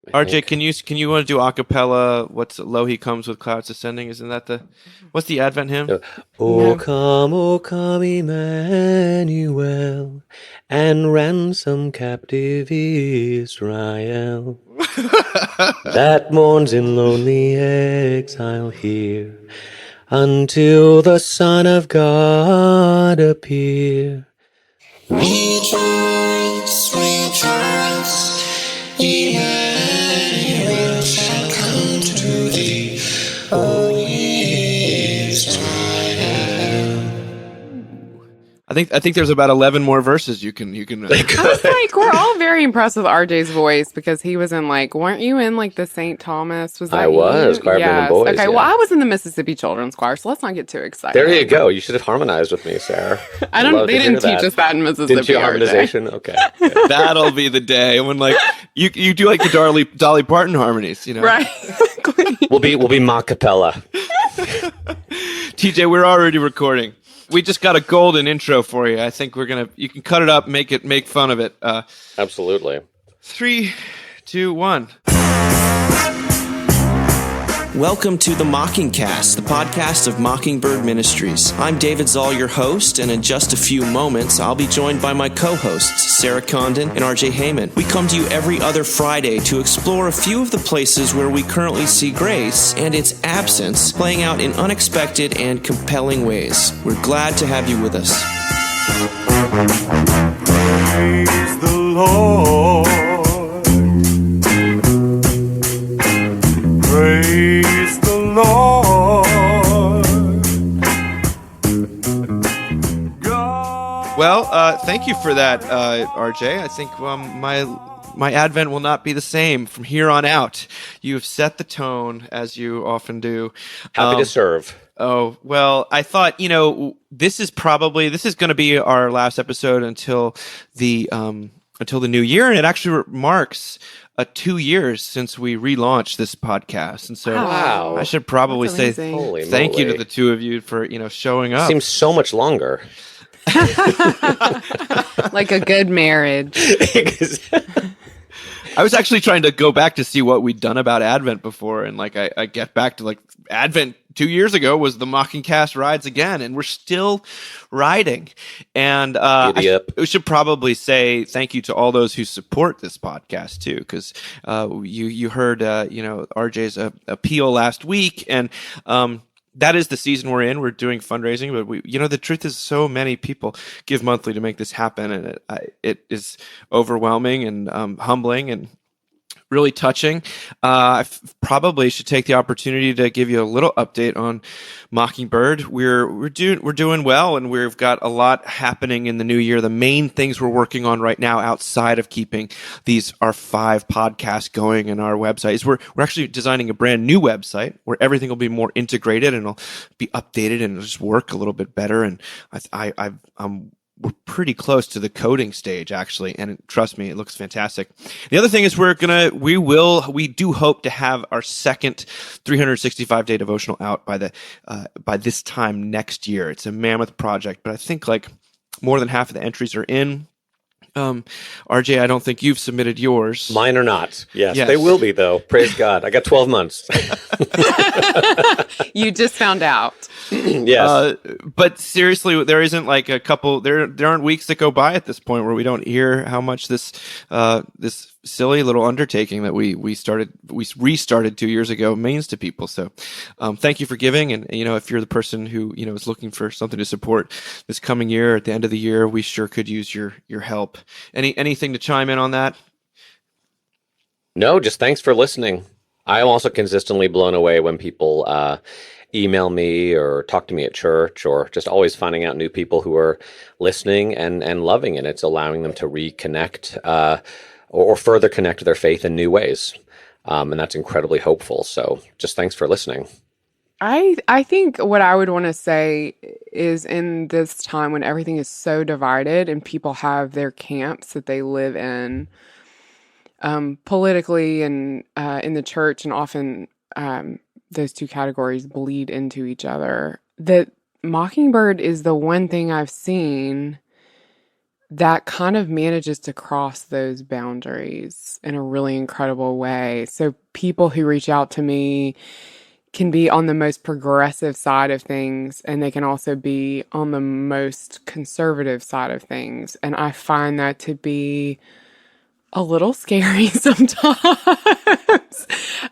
I RJ, think. can you want to do a cappella? What's low he comes with clouds ascending? Isn't that what's the Advent hymn? Uh, No. O come, Emmanuel, and ransom captive Israel, that mourns in lonely exile here, until the Son of God appear. Rejoice, rejoice, Emmanuel shall come to thee, O Israel. I think there's about 11 more verses you can. I was like, we're all very impressed with RJ's voice because he was in like, weren't you in like the St. Thomas? Was that I was, you? Choir of Men and Yes. Boys, Okay. yeah. Well, I was in the Mississippi Children's Choir, so let's not get too excited. There you go. You should have harmonized with me, Sarah. I don't. They didn't teach us that in Mississippi. Didn't you RJ. harmonization? Okay. That'll be the day when like you do like the Dolly Parton harmonies, Right. We'll be mock cappella. TJ, we're already recording. We just got a golden intro for you. I think you can cut it up, make fun of it. Absolutely. 3, 2, 1. Welcome to the Mockingcast, the podcast of Mockingbird Ministries. I'm David Zoll, your host, and in just a few moments, I'll be joined by my co-hosts, Sarah Condon and RJ Heyman. We come to you every other Friday to explore a few of the places where we currently see grace and its absence playing out in unexpected and compelling ways. We're glad to have you with us. Praise the Lord. Praise the Lord. God. Well, thank you for that, RJ. I think my Advent will not be the same from here on out. You have set the tone, as you often do. Happy to serve. Oh, well, I thought, this is going to be our last episode until the new year, and it actually marks 2 years since we relaunched this podcast. And so Wow. I should probably That's say amazing. Holy thank you to moly. the two of you for, showing up. Seems so much longer. Like a good marriage. I was actually trying to go back to see what we'd done about Advent before, and like I get back to like Advent 2 years ago was the Mockingcast rides again, and we're still riding. And Giddy up. we should probably say thank you to all those who support this podcast too, because you heard RJ's appeal last week, and that is the season we're in. We're doing fundraising, but the truth is, so many people give monthly to make this happen, and it is overwhelming and humbling and really touching. I probably should take the opportunity to give you a little update on Mockingbird. We're doing well, and we've got a lot happening in the new year. The main things we're working on right now, outside of keeping our 5 podcasts going in our website, is we're actually designing a brand new website where everything will be more integrated and it'll be updated and it'll just work a little bit better. And we're pretty close to the coding stage, actually, and trust me, it looks fantastic. The other thing is we do hope to have our second 365-day devotional out by this time next year. It's a mammoth project, but I think like more than half of the entries are in. RJ, I don't think you've submitted yours. Mine are not. Yes, Yes. they will be, though. Praise God. I got 12 months. You just found out. Yes. But seriously, there isn't like a couple. There aren't weeks that go by at this point where we don't hear how much this silly little undertaking that we restarted 2 years ago means to people. So, thank you for giving. And if you're the person who is looking for something to support this coming year, at the end of the year, we sure could use your help. Anything to chime in on that? No, just thanks for listening. I am also consistently blown away when people email me or talk to me at church, or just always finding out new people who are listening and loving it. It's allowing them to reconnect or further connect to their faith in new ways. And that's incredibly hopeful. So just thanks for listening. I think what I would want to say is, in this time when everything is so divided and people have their camps that they live in, politically and in the church, and often those two categories bleed into each other, that Mockingbird is the one thing I've seen that kind of manages to cross those boundaries in a really incredible way. So people who reach out to me can be on the most progressive side of things, and they can also be on the most conservative side of things. And I find that to be a little scary sometimes.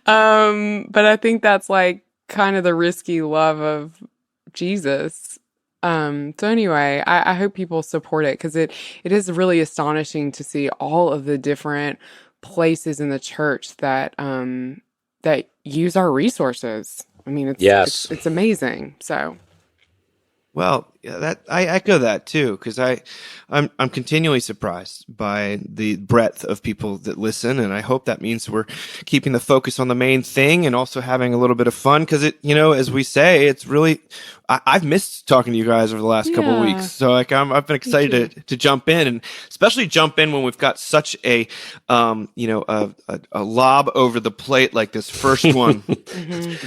But I think that's like kind of the risky love of Jesus. So anyway, I hope people support it, because it is really astonishing to see all of the different places in the church that that use our resources. I mean, Yes. it's amazing. So Well, yeah, that I echo that too, because I'm continually surprised by the breadth of people that listen, and I hope that means we're keeping the focus on the main thing and also having a little bit of fun, because it, as we say, it's really I've missed talking to you guys over the last couple of Yeah. weeks, so like I've been excited to jump in, and especially jump in when we've got such a a lob over the plate like this first one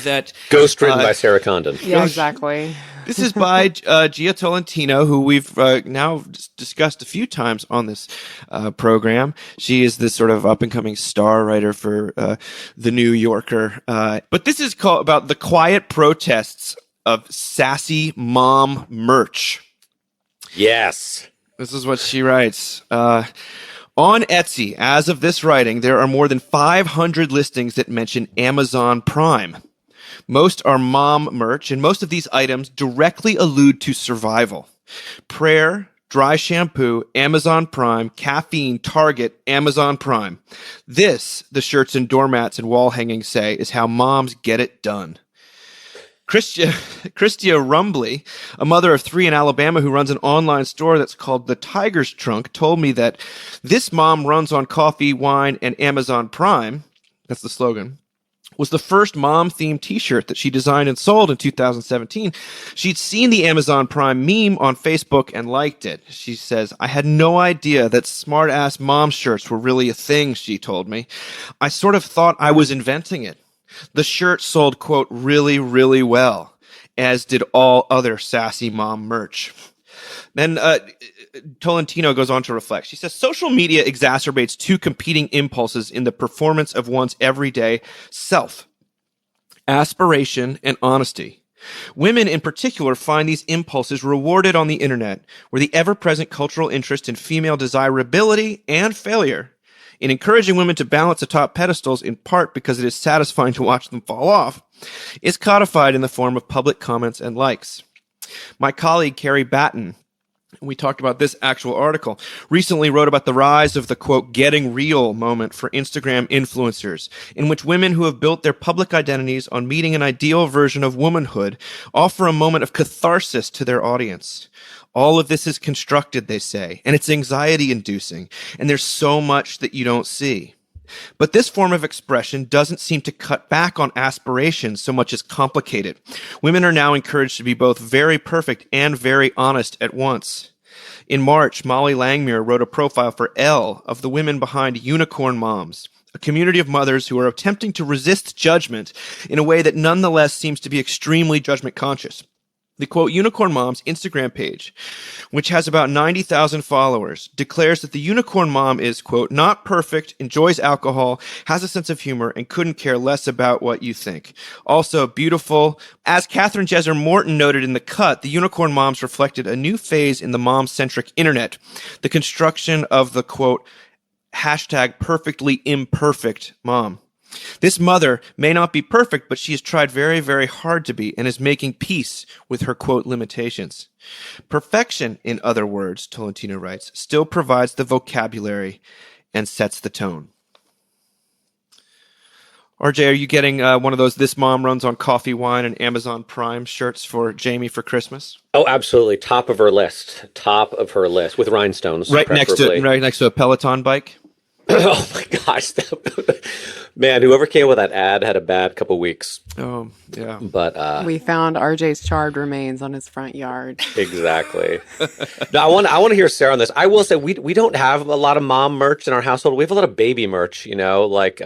that Ghost written by Sarah Condon. yeah, exactly. this is by Gia Tolentino, who we've now discussed a few times on this program. She is this sort of up-and-coming star writer for The New Yorker. But this is called about the quiet protests of sassy mom merch. Yes. This is what she writes. On Etsy, as of this writing, there are more than 500 listings that mention Amazon Prime. Most are mom merch, and most of these items directly allude to survival. Prayer, dry shampoo, Amazon Prime, caffeine, Target, Amazon Prime. This, the shirts and doormats and wall hangings say, is how moms get it done. Christia Rumbly, a mother of 3 in Alabama who runs an online store that's called The Tiger's Trunk, told me that this mom runs on coffee, wine, and Amazon Prime. That's the slogan. Was the first mom-themed t-shirt that she designed and sold in 2017. She'd seen the Amazon Prime meme on Facebook and liked it. She says, I had no idea that smart-ass mom shirts were really a thing, she told me. I sort of thought I was inventing it. The shirt sold, quote, really, really well, as did all other sassy mom merch. Then Tolentino goes on to reflect. She says, social media exacerbates 2 competing impulses in the performance of one's everyday self: aspiration and honesty. Women in particular find these impulses rewarded on the internet, where the ever-present cultural interest in female desirability and failure, in encouraging women to balance atop pedestals in part because it is satisfying to watch them fall off, is codified in the form of public comments and likes. My colleague, Carrie Batten, we talked about this actual article, recently wrote about the rise of the, quote, getting real moment for Instagram influencers, in which women who have built their public identities on meeting an ideal version of womanhood offer a moment of catharsis to their audience. All of this is constructed, they say, and it's anxiety-inducing, and there's so much that you don't see. But this form of expression doesn't seem to cut back on aspirations so much as complicate it. Women are now encouraged to be both very perfect and very honest at once. In March, Molly Langmuir wrote a profile for Elle of the women behind Unicorn Moms, a community of mothers who are attempting to resist judgment in a way that nonetheless seems to be extremely judgment conscious. The, quote, Unicorn Mom's Instagram page, which has about 90,000 followers, declares that the Unicorn Mom is, quote, not perfect, enjoys alcohol, has a sense of humor, and couldn't care less about what you think. Also beautiful. As Catherine Jesser Morton noted in The Cut, the Unicorn Moms reflected a new phase in the mom-centric internet, the construction of the, quote, hashtag perfectly imperfect mom. This mother may not be perfect, but she has tried very, very hard to be and is making peace with her, quote, limitations. Perfection, in other words, Tolentino writes, still provides the vocabulary and sets the tone. RJ, are you getting one of those This Mom Runs on Coffee, Wine, and Amazon Prime shirts for Jamie for Christmas? Oh, absolutely. Top of her list. Top of her list with rhinestones. Right next to a Peloton bike? Oh my gosh. Man, whoever came up with that ad had a bad couple weeks. Oh, yeah. But We found RJ's charred remains on his front yard. exactly. No, I want to hear Sarah on this. I will say we don't have a lot of mom merch in our household. We have a lot of baby merch, like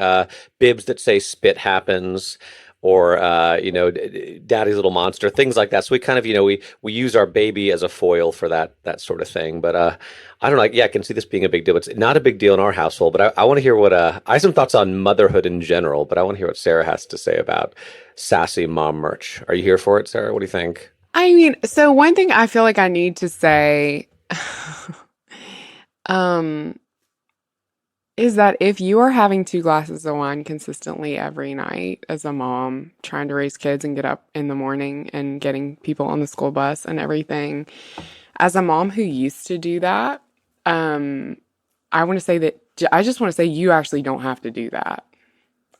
bibs that say spit happens, or Daddy's Little Monster, things like that. So we kind of, we use our baby as a foil for that sort of thing. But I don't know. Yeah, I can see this being a big deal. It's not a big deal in our household, but I want to hear what I have some thoughts on motherhood in general, but I want to hear what Sarah has to say about sassy mom merch. Are you here for it, Sarah? What do you think? I mean, so one thing I feel like I need to say is that if you are having 2 glasses of wine consistently every night as a mom, trying to raise kids and get up in the morning and getting people on the school bus and everything, as a mom who used to do that, I want to say that I just want to say you actually don't have to do that.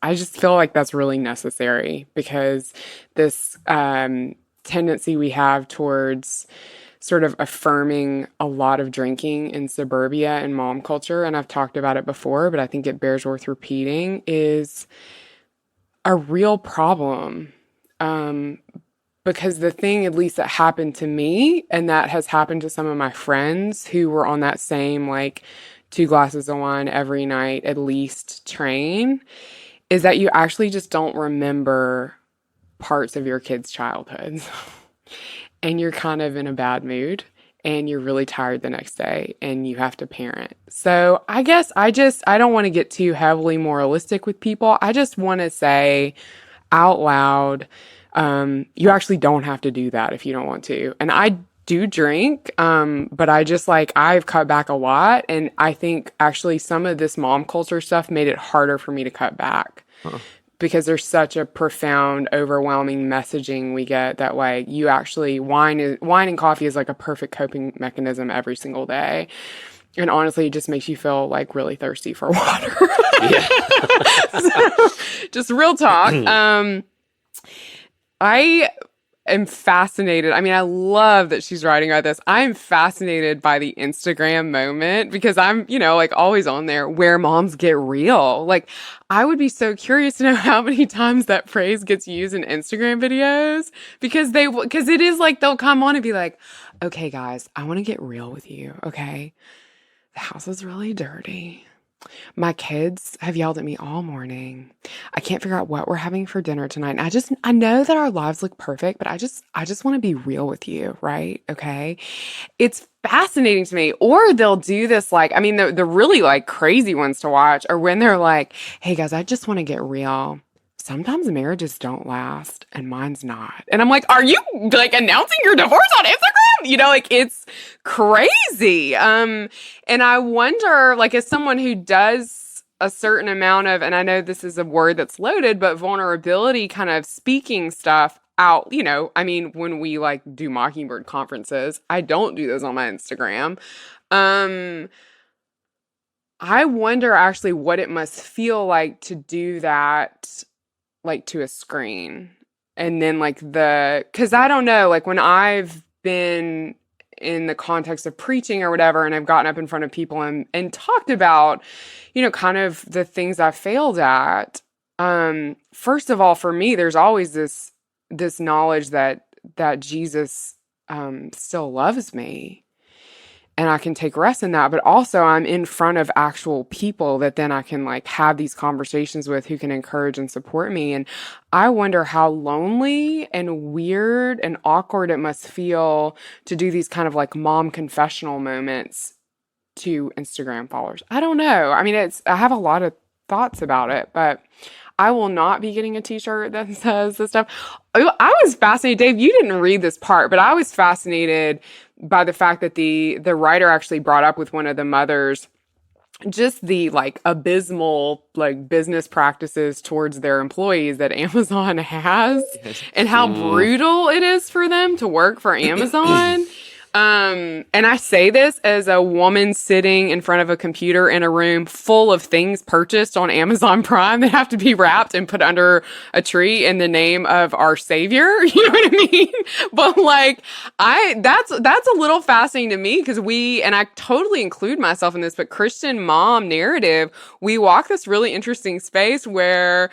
I just feel like that's really necessary because this tendency we have towards sort of affirming a lot of drinking in suburbia and mom culture, and I've talked about it before, but I think it bears worth repeating, is a real problem. Because the thing, at least that happened to me, and that has happened to some of my friends who were on that same, 2 glasses of wine every night at least train, is that you actually just don't remember parts of your kids' childhoods. And you're kind of in a bad mood and you're really tired the next day and you have to parent. So I guess I don't want to get too heavily moralistic with people. I just want to say out loud, you actually don't have to do that if you don't want to. And I do drink, but I've cut back a lot. And I think actually some of this mom culture stuff made it harder for me to cut back. Huh. Because there's such a profound, overwhelming messaging we get that you actually, wine and coffee is like a perfect coping mechanism every single day. And honestly, it just makes you feel really thirsty for water. Yeah. So, just real talk. I am fascinated. I mean, I love that she's writing about this. I'm fascinated by the Instagram moment because I'm, always on there where moms get real. I would be so curious to know how many times that phrase gets used in Instagram videos because it is they'll come on and be like, okay, guys, I want to get real with you. Okay. The house is really dirty. My kids have yelled at me all morning. I can't figure out what we're having for dinner tonight. And I know that our lives look perfect, but I just want to be real with you, right? Okay. It's fascinating to me. Or they'll do this the really crazy ones to watch are when they're like, hey guys, I just want to get real. Sometimes marriages don't last and mine's not. And I'm like, are you announcing your divorce on Instagram? It's crazy. And I wonder, as someone who does a certain amount of, and I know this is a word that's loaded, but vulnerability kind of speaking stuff out, when we do Mockingbird conferences, I don't do those on my Instagram. I wonder actually what it must feel like to do that to a screen. And then because I don't know, when I've been in the context of preaching or whatever, and I've gotten up in front of people and talked about, kind of the things I failed at. First of all, for me, there's always this knowledge that Jesus still loves me. And I can take rest in that, but also I'm in front of actual people that then I can have these conversations with who can encourage and support me. And I wonder how lonely and weird and awkward it must feel to do these kind of mom confessional moments to Instagram followers. I don't know. I mean, I have a lot of thoughts about it, but I will not be getting a t-shirt that says this stuff. I was fascinated, Dave, you didn't read this part, but I was fascinated by the fact that the writer actually brought up with one of the mothers just the abysmal business practices towards their employees that Amazon has and how brutal it is for them to work for Amazon. And I say this as a woman sitting in front of a computer in a room full of things purchased on Amazon Prime that have to be wrapped and put under a tree in the name of our Savior. You know what I mean? But that's a little fascinating to me because and I totally include myself in this, but Christian mom narrative, we walk this really interesting space where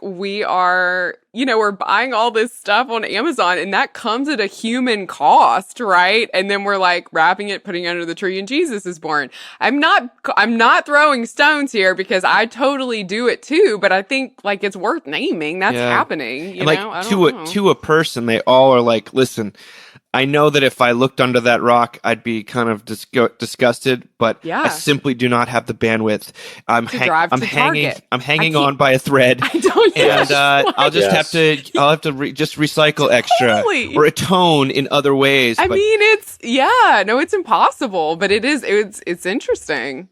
we are we're buying all this stuff on Amazon and that comes at a human cost, right? And then we're like wrapping it, putting it under the tree, and Jesus is born. I'm not throwing stones here because I totally do it too, but I think like it's worth naming. That's happening. You and know? I like don't know. to a person, they all are like, listen, I know that if I looked under that rock, I'd be kind of disgusted, but I simply do not have the bandwidth. I'm hanging on by a thread, I don't know. and I'll just have to just recycle extra or atone in other ways. I mean, it's impossible, but it's interesting.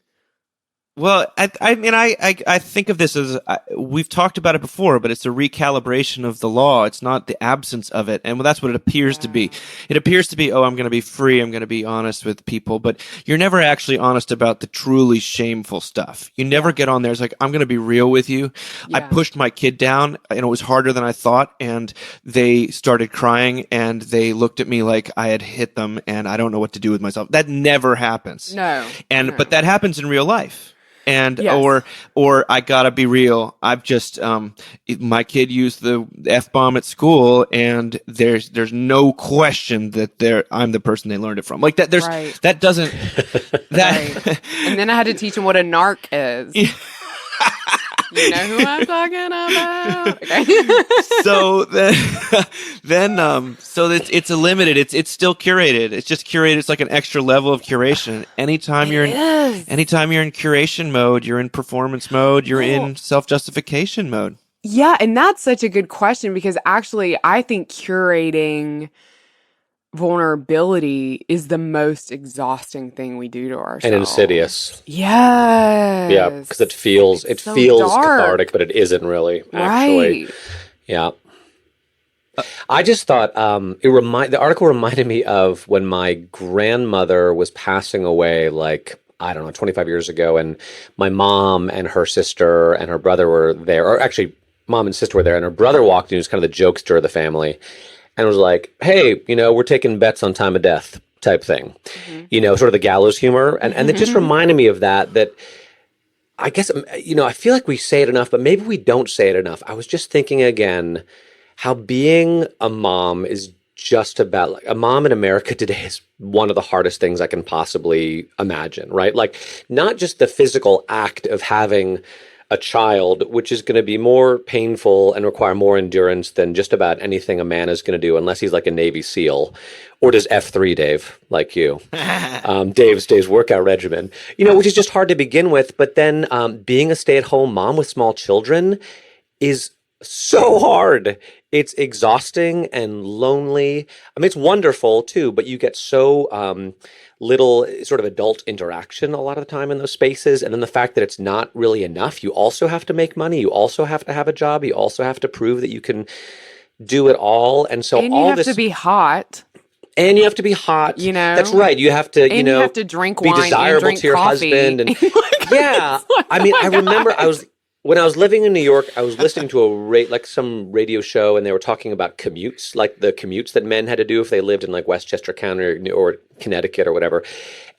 Well, I mean, I think of this as we've talked about it before, but it's a recalibration of the law. It's not the absence of it, and that's what it appears to be. It appears to be, I'm going to be free, I'm going to be honest with people, but you're never actually honest about the truly shameful stuff. You never get on there. It's like, I'm going to be real with you. I pushed my kid down, and it was harder than I thought, and they started crying, and they looked at me like I had hit them, and I don't know what to do with myself. That never happens. But that happens in real life. And or I gotta be real. I've just my kid used the F-bomb at school, and there's no question that I'm the person they learned it from. Like that. That doesn't that. Right. And then I had to teach him what a narc is. You know who I'm talking about? Okay. So so it's a limited. It's still curated. It's just curated. It's like an extra level of curation. Anytime you're in curation mode, you're in performance mode, you're in self-justification mode. Yeah, and that's such a good question because actually, I think curating vulnerability is the most exhausting thing we do to ourselves. And insidious. Yes. Yeah, because it feels so cathartic, but it isn't really, actually. Right. Yeah. I just thought the article reminded me of when my grandmother was passing away, like, I don't know, 25 years ago, and my mom and her sister and her brother were there, or actually mom and sister were there, and her brother walked in, who's kind of the jokester of the family, and was like, hey, we're taking bets on time of death type thing, sort of the gallows humor. And it just reminded me of that I guess, I feel like we say it enough, but maybe we don't say it enough. I was just thinking again, how being a mom is just about, like, a mom in America today is one of the hardest things I can possibly imagine, right? Like, not just the physical act of having a child, which is going to be more painful and require more endurance than just about anything a man is going to do, unless he's like a Navy SEAL, or does F3, Dave, like you. Dave's workout regimen, which is just hard to begin with. But then being a stay-at-home mom with small children is so hard. It's exhausting and lonely. I mean, it's wonderful too, but you get so little sort of adult interaction a lot of the time in those spaces. And then the fact that it's not really enough. You also have to make money. You also have to have a job. You also have to prove that you can do it all. And so and all you have this to be hot. And you have to be hot. That's right. You have to, you have to drink be wine desirable and drink to your coffee. husband. And yeah. I mean, I remember when I was living in New York, I was listening to some radio show, and they were talking about commutes, like the commutes that men had to do if they lived in like Westchester County or Connecticut or whatever.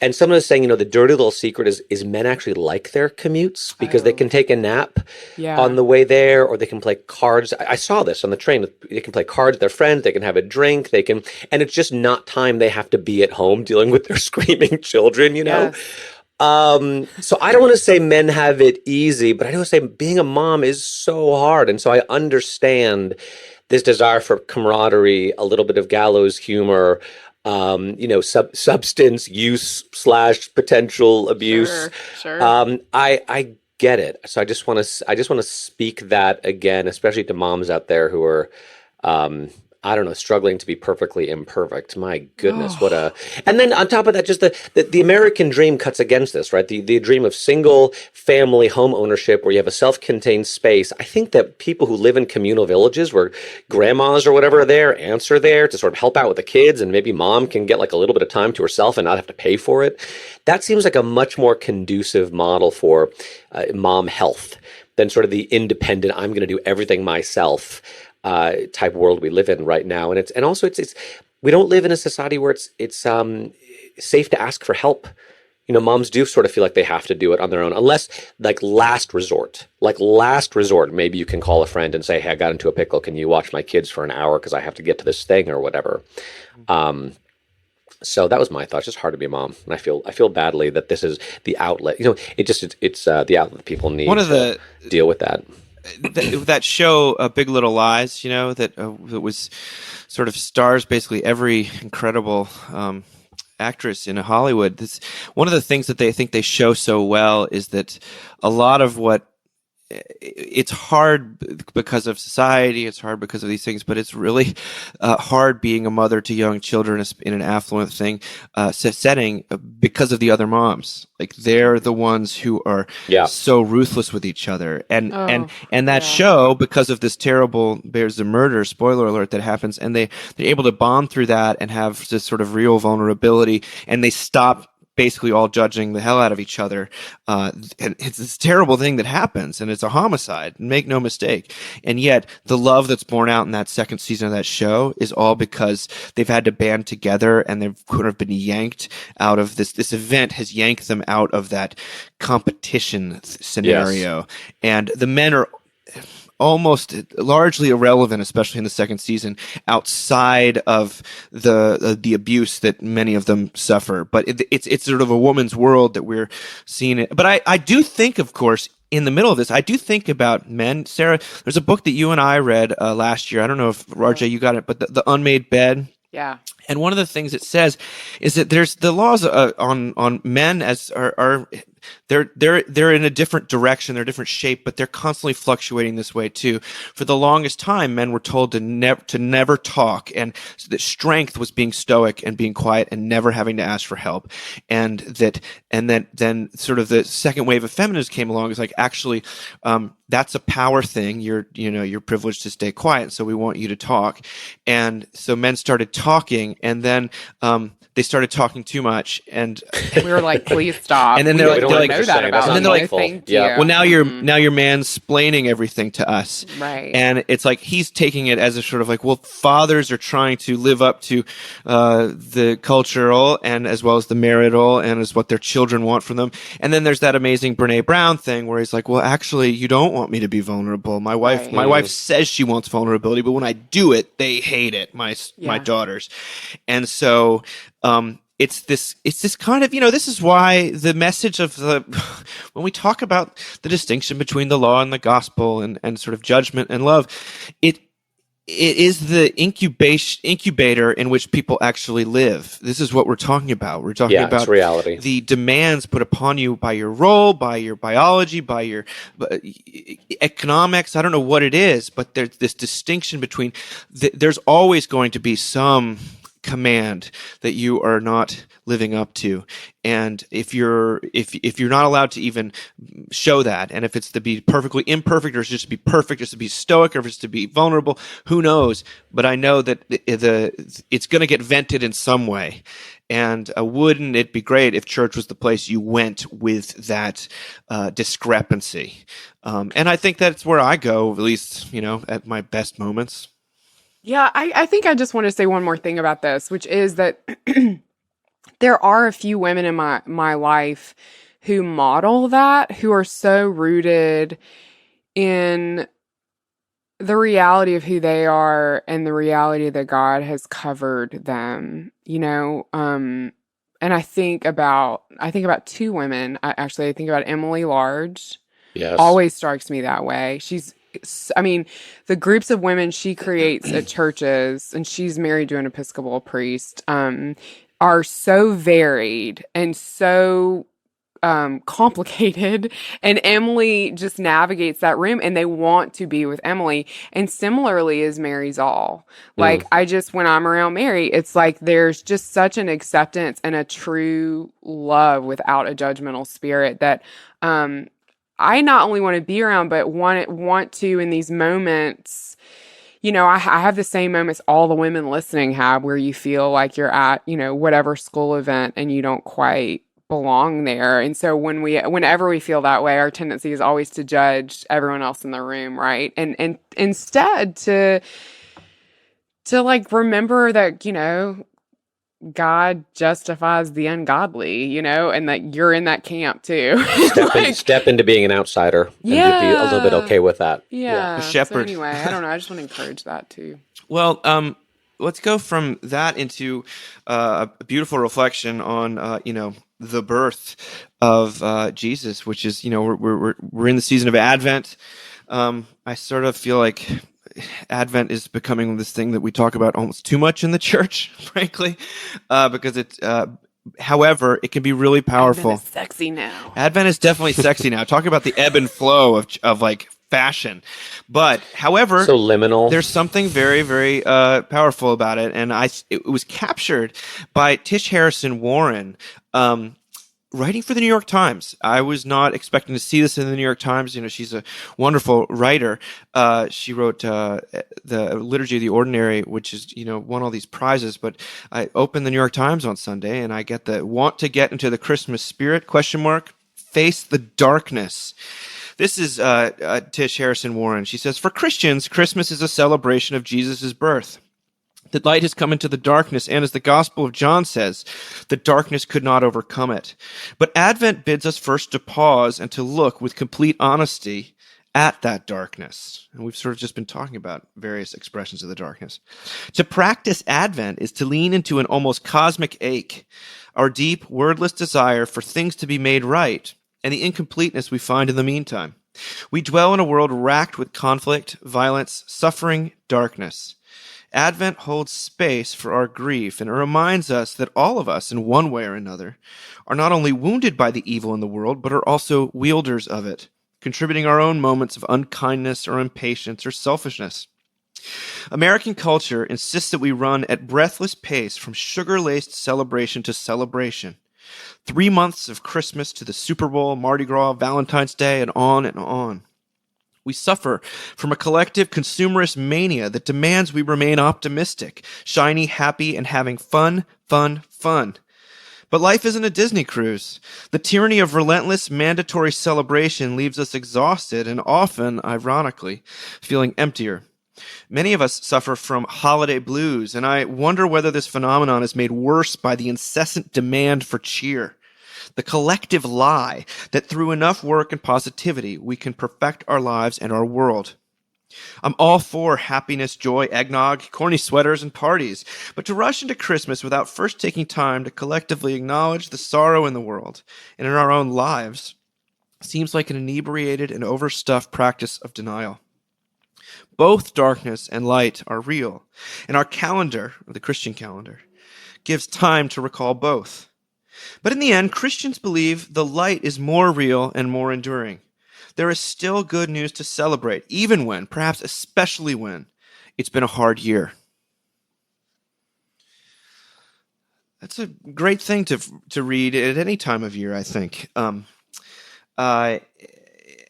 And someone was saying, the dirty little secret is men actually like their commutes because they can take a nap on the way there, or they can play cards. I saw this on the train. They can play cards with their friends. They can have a drink. And it's just not time they have to be at home dealing with their screaming children, Yes. So I don't want to say men have it easy, but I do want to say being a mom is so hard. And so I understand this desire for camaraderie, a little bit of gallows humor, substance use / potential abuse. Sure. I get it. So I just want to speak that again, especially to moms out there who are, I don't know, struggling to be perfectly imperfect. My goodness, and then on top of that, just the American dream cuts against this, right? The dream of single family home ownership where you have a self-contained space. I think that people who live in communal villages where grandmas or whatever are there, aunts are there to sort of help out with the kids, and maybe mom can get like a little bit of time to herself and not have to pay for it. That seems like a much more conducive model for mom health than sort of the independent, I'm going to do everything myself type world we live in right now. And also it's we don't live in a society where it's safe to ask for help. moms do sort of feel like they have to do it on their own, unless last resort, maybe you can call a friend and say, hey, I got into a pickle. Can you watch my kids for an hour? Cause I have to get to this thing or whatever. So that was my thought. It's just hard to be a mom. And I feel badly that this is the outlet, it's the outlet people need One of to deal with that. That show, Big Little Lies, that was sort of stars basically every incredible actress in Hollywood. One of the things that they think they show so well is that a lot of what it's hard because of society, it's hard because of these things, but it's really hard being a mother to young children in an affluent setting because of the other moms. Like they're the ones who are so ruthless with each other, and that show, because of this terrible there's a murder, spoiler alert, that happens, and they're able to bond through that and have this sort of real vulnerability, and they stop basically all judging the hell out of each other. And it's this terrible thing that happens, and it's a homicide, make no mistake. And yet the love that's born out in that second season of that show is all because they've had to band together, and they've kind of been yanked out of this event has yanked them out of that competition scenario. Yes. And the men are almost largely irrelevant, especially in the second season, outside of the abuse that many of them suffer. But it's sort of a woman's world that we're seeing it. But I do think, of course, in the middle of this, I do think about men. Sarah, there's a book that you and I read last year. I don't know if RJ, you got it, but the Unmade Bed. Yeah. And one of the things it says is that there's the laws on men as are they're in a different direction, they're a different shape, but they're constantly fluctuating this way too. For the longest time, men were told to never talk, and that strength was being stoic and being quiet and never having to ask for help. And then sort of the second wave of feminism came along. It's like, actually, that's a power thing. You're privileged to stay quiet, so we want you to talk. And so men started talking, and then they started talking too much, and we were like, "Please stop." And then they're like, "Know that about me." And then they're like, "Thank you." Well, now you're Mm-hmm. mansplaining everything to us, right? And it's like he's taking it as a sort of like, well, fathers are trying to live up to the cultural and as well as the marital and as what their children want from them. And then there's that amazing Brene Brown thing where he's like, well, actually, you don't want me to be vulnerable. My wife says she wants vulnerability, but when I do it, they hate it. My daughters, and so. It's this kind of, this is why the message of when we talk about the distinction between the law and the gospel and sort of judgment and love, it is the incubator in which people actually live. This is what we're talking about. We're talking about it's reality. The demands put upon you by your role, by your biology, by your economics. I don't know what it is, but there's this distinction between, there's always going to be some command that you are not living up to, and if you're not allowed to even show that, and if it's to be perfectly imperfect, or it's just to be perfect, or it's to be stoic, or if it's to be vulnerable, who knows? But I know that it's going to get vented in some way. And wouldn't it be great if church was the place you went with that discrepancy? And I think that's where I go, at least at my best moments. Yeah, I think I just want to say one more thing about this, which is that there are a few women in my life who model that, who are so rooted in the reality of who they are and the reality that God has covered them, and I think about two women. I think about Emily Large. Yes. Always strikes me that way. The groups of women she creates at churches, and she's married to an Episcopal priest, are so varied and so complicated, and Emily just navigates that room, and they want to be with Emily. And similarly is Mary Zoll. Like, when I'm around Mary, it's like there's just such an acceptance and a true love without a judgmental spirit that I not only want to be around, but want to, in these moments, I have the same moments all the women listening have, where you feel like you're at, whatever school event and you don't quite belong there. And so whenever we feel that way, our tendency is always to judge everyone else in the room, right? And instead to like remember that, God justifies the ungodly, and that you're in that camp too. Step into being an outsider and to be a little bit okay with that. Yeah. A shepherd. So anyway, I don't know. I just want to encourage that too. Well, let's go from that into a beautiful reflection on, the birth of Jesus, which is, we're in the season of Advent. I sort of feel like Advent is becoming this thing that we talk about almost too much in the church, frankly, because it's. However, it can be really powerful. Advent is sexy now. Advent is definitely sexy now. Talk about the ebb and flow of like fashion. But however, so liminal. There's something very, very powerful about it, and it was captured by Tish Harrison Warren, writing for the New York Times. I was not expecting to see this in the New York Times. She's a wonderful writer. She wrote the Liturgy of the Ordinary, which is, won all these prizes. But I opened the New York Times on Sunday, and I get the "Want to get into the Christmas spirit?" ? Face the darkness. This is Tish Harrison Warren. She says, "For Christians, Christmas is a celebration of Jesus' birth. The light has come into the darkness, and as the Gospel of John says, the darkness could not overcome it. But Advent bids us first to pause and to look with complete honesty at that darkness." And we've sort of just been talking about various expressions of the darkness. To practice Advent is to lean into an almost cosmic ache, our deep, wordless desire for things to be made right, and the incompleteness we find in the meantime. We dwell in a world racked with conflict, violence, suffering, darkness. Advent holds space for our grief, and it reminds us that all of us, in one way or another, are not only wounded by the evil in the world, but are also wielders of it, contributing our own moments of unkindness or impatience or selfishness. American culture insists that we run at breathless pace from sugar-laced celebration to celebration. 3 months of Christmas to the Super Bowl, Mardi Gras, Valentine's Day, and on and on. We suffer from a collective consumerist mania that demands we remain optimistic, shiny, happy, and having fun, fun, fun. But life isn't a Disney cruise. The tyranny of relentless, mandatory celebration leaves us exhausted and often, ironically, feeling emptier. Many of us suffer from holiday blues, and I wonder whether this phenomenon is made worse by the incessant demand for cheer. The collective lie that through enough work and positivity, we can perfect our lives and our world. I'm all for happiness, joy, eggnog, corny sweaters, and parties, but to rush into Christmas without first taking time to collectively acknowledge the sorrow in the world and in our own lives seems like an inebriated and overstuffed practice of denial. Both darkness and light are real, and our calendar, the Christian calendar, gives time to recall both. But in the end, Christians believe the light is more real and more enduring. There is still good news to celebrate, even when, perhaps especially when, it's been a hard year. That's a great thing to read at any time of year, I think.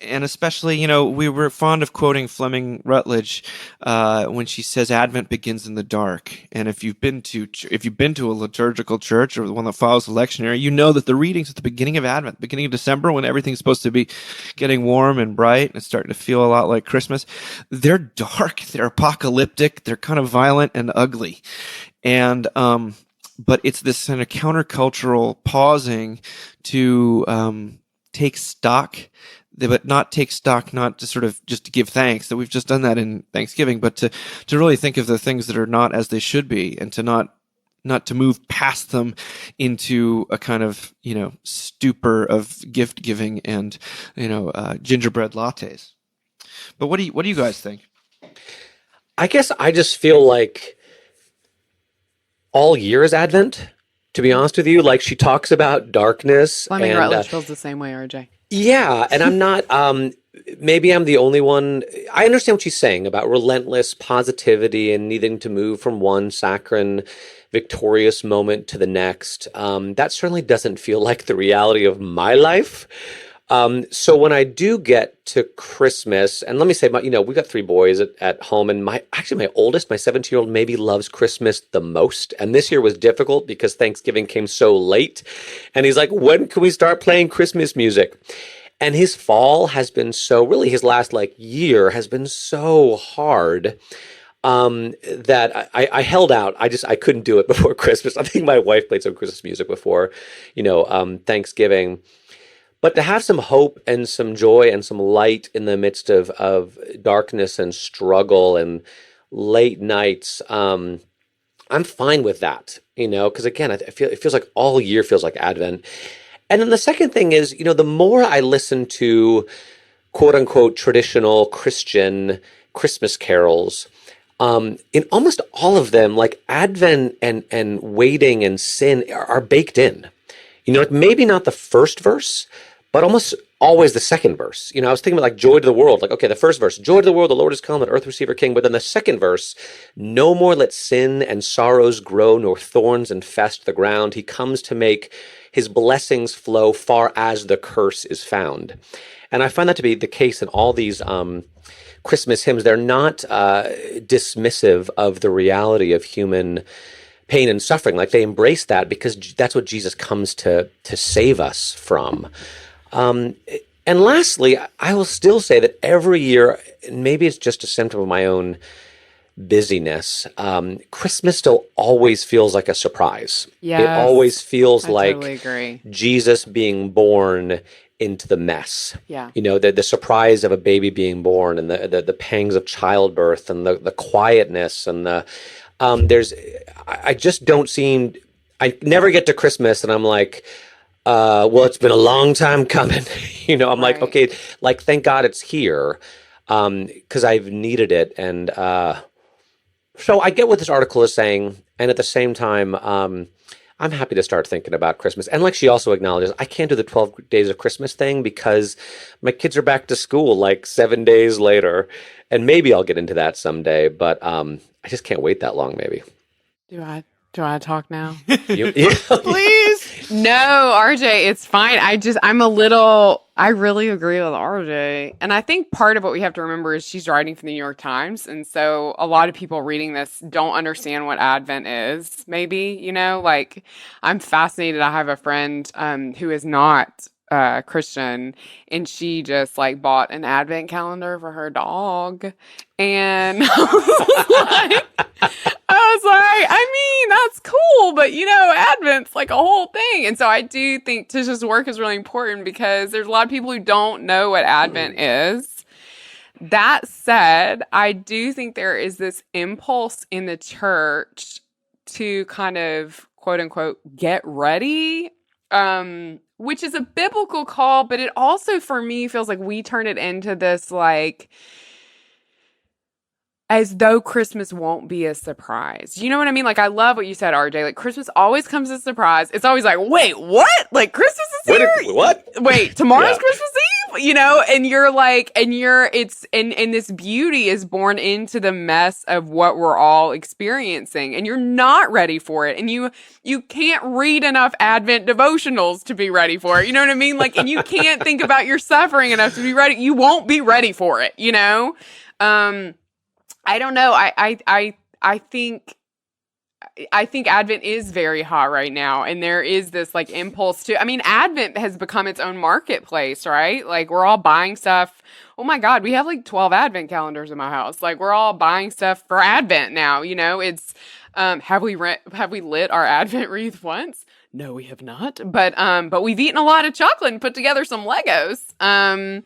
And especially, we were fond of quoting Fleming Rutledge when she says Advent begins in the dark. And if you've been to a liturgical church or the one that follows the lectionary, you know that the readings at the beginning of Advent, beginning of December, when everything's supposed to be getting warm and bright and it's starting to feel a lot like Christmas, they're dark, they're apocalyptic, they're kind of violent and ugly. And but it's this kind of countercultural pausing to take stock. But not take stock, not to sort of just to give thanks, that we've just done that in Thanksgiving, but to really think of the things that are not as they should be, and to not to move past them into a kind of, stupor of gift giving and, gingerbread lattes. But what do you guys think? I guess I just feel like all year is Advent, to be honest with you. Like, she talks about darkness. Fleming Rutledge feels the same way, RJ. Yeah, and I'm not, maybe I'm the only one. I understand what she's saying about relentless positivity and needing to move from one saccharine, victorious moment to the next. That certainly doesn't feel like the reality of my life. So when I do get to Christmas, and let me say, we got 3 boys at home, and my oldest, my 17-year-old, maybe loves Christmas the most. And this year was difficult because Thanksgiving came so late. And he's like, when can we start playing Christmas music? And his fall has been his last year has been so hard. that I held out. I couldn't do it before Christmas. I think my wife played some Christmas music before, Thanksgiving. But to have some hope and some joy and some light in the midst of darkness and struggle and late nights, I'm fine with that, because again, it feels like all year feels like Advent. And then the second thing is, the more I listen to quote unquote traditional Christian Christmas carols, in almost all of them, like Advent and waiting and sin are baked in. Like maybe not the first verse, but almost always the second verse. I was thinking about like joy to the world. Like, okay, the first verse, joy to the world, the Lord is come, let earth receive her king. But then the second verse, no more let sin and sorrows grow, nor thorns infest the ground. He comes to make his blessings flow far as the curse is found. And I find that to be the case in all these Christmas hymns. They're not dismissive of the reality of human pain and suffering. Like they embrace that because that's what Jesus comes to save us from. And lastly, I will still say that every year, and maybe it's just a symptom of my own busyness, Christmas still always feels like a surprise. Yes, it always feels like totally agree. Jesus being born into the mess. Yeah. The surprise of a baby being born and the pangs of childbirth and the quietness and I just don't seem, I never get to Christmas and I'm like, well, it's been a long time coming. I'm like, okay, like, thank God it's here, because I've needed it. And so I get what this article is saying. And at the same time, I'm happy to start thinking about Christmas. And like she also acknowledges, I can't do the 12 days of Christmas thing because my kids are back to school like 7 days later. And maybe I'll get into that someday, but I just can't wait that long, maybe. Do I talk now? Please. No, RJ, it's fine. I really agree with RJ. And I think part of what we have to remember is she's writing for the New York Times. And so a lot of people reading this don't understand what Advent is, maybe, like I'm fascinated. I have a friend who is not Christian, and she just like bought an Advent calendar for her dog. And I was like, I mean, that's cool, but Advent's like a whole thing. And so I do think Tisha's work is really important because there's a lot of people who don't know what Advent is. That said, I do think there is this impulse in the church to kind of quote unquote get ready, which is a biblical call, but it also for me feels like we turn it into this like as though Christmas won't be a surprise. You know what I mean? Like, I love what you said, RJ. Like, Christmas always comes as a surprise. It's always like, wait, what? Like, Christmas is here? What? Wait, tomorrow's Christmas Eve? And you're like, and this beauty is born into the mess of what we're all experiencing. And you're not ready for it. And you can't read enough Advent devotionals to be ready for it. You know what I mean? Like, and you can't think about your suffering enough to be ready. You won't be ready for it, I don't know. I think Advent is very hot right now, and there is this like impulse to. I mean, Advent has become its own marketplace, right? Like we're all buying stuff. Oh my God, we have like 12 Advent calendars in my house. Like we're all buying stuff for Advent now. It's have we lit our Advent wreath once? No, we have not. But we've eaten a lot of chocolate and put together some Legos. I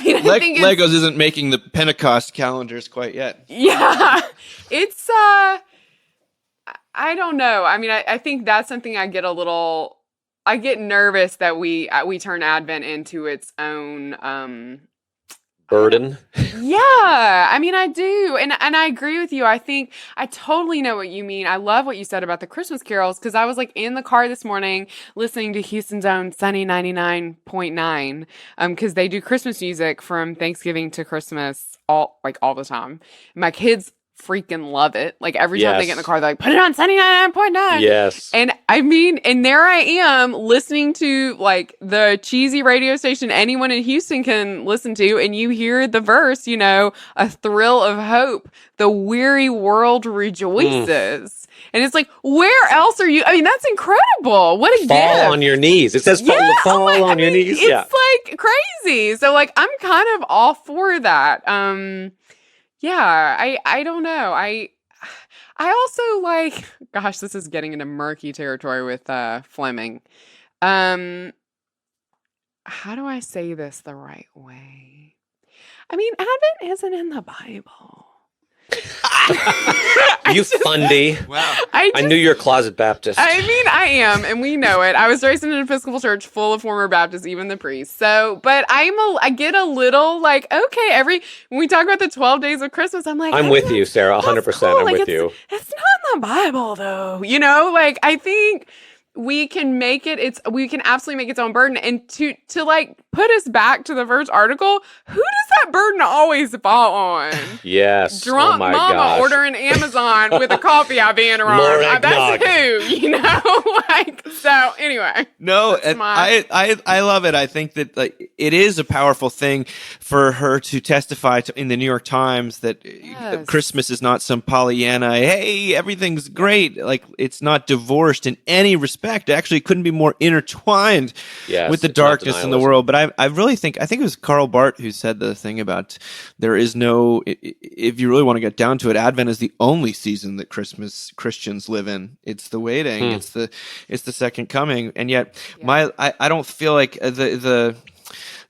think Legos isn't making the Pentecost calendars quite yet. Yeah, it's I don't know. I mean, I think that's something I get nervous that we turn Advent into its own burden. Yeah, I mean, I do. And I agree with you. I think I totally know what you mean. I love what you said about the Christmas carols because I was like in the car this morning listening to Houston's own Sunny 99.9 because they do Christmas music from Thanksgiving to Christmas all the time. My kids freaking love it. Like every time they get in the car, they're like, put it on Sunny 99.9. Yes. And I mean, and there I am listening to like the cheesy radio station anyone in Houston can listen to. And you hear the verse, a thrill of hope. The weary world rejoices. And it's like, where else are you? I mean, that's incredible. What a gift. Fall on your knees. It says fall on your knees. It's like crazy. So like, I'm kind of all for that. Yeah, I don't know. I also like, gosh, this is getting into murky territory with Fleming. Um, how do I say this the right way? I mean, Advent isn't in the Bible. You fundy. Wow. I knew you're a closet Baptist. I mean, I am, and we know it. I was raised in an Episcopal church full of former Baptists, even the priests. So, but I get a little like, okay, when we talk about the 12 days of Christmas, I'm like, I'm with you, Sarah, 100%. cool. I'm Like, with you. It's not in the Bible, though. You know, like, I think we can make it, we can absolutely make its own burden. And to like put us back to the first article, who does that burden always fall on? Yes. Drunk oh my mama gosh. ordering Amazon with a coffee out being her arm. That's who, you know? Like, so anyway. No, and I love it. I think that like it is a powerful thing for her to testify in the New York Times that Christmas is not some Pollyanna, hey, everything's great. Like it's not divorced in any respect. Actually, it couldn't be more intertwined with the darkness in the world. But I really think it was Karl Barth who said the thing about there is no, if you really want to get down to it, Advent is the only season that Christians live in. It's the waiting. It's the second coming. And yet I don't feel like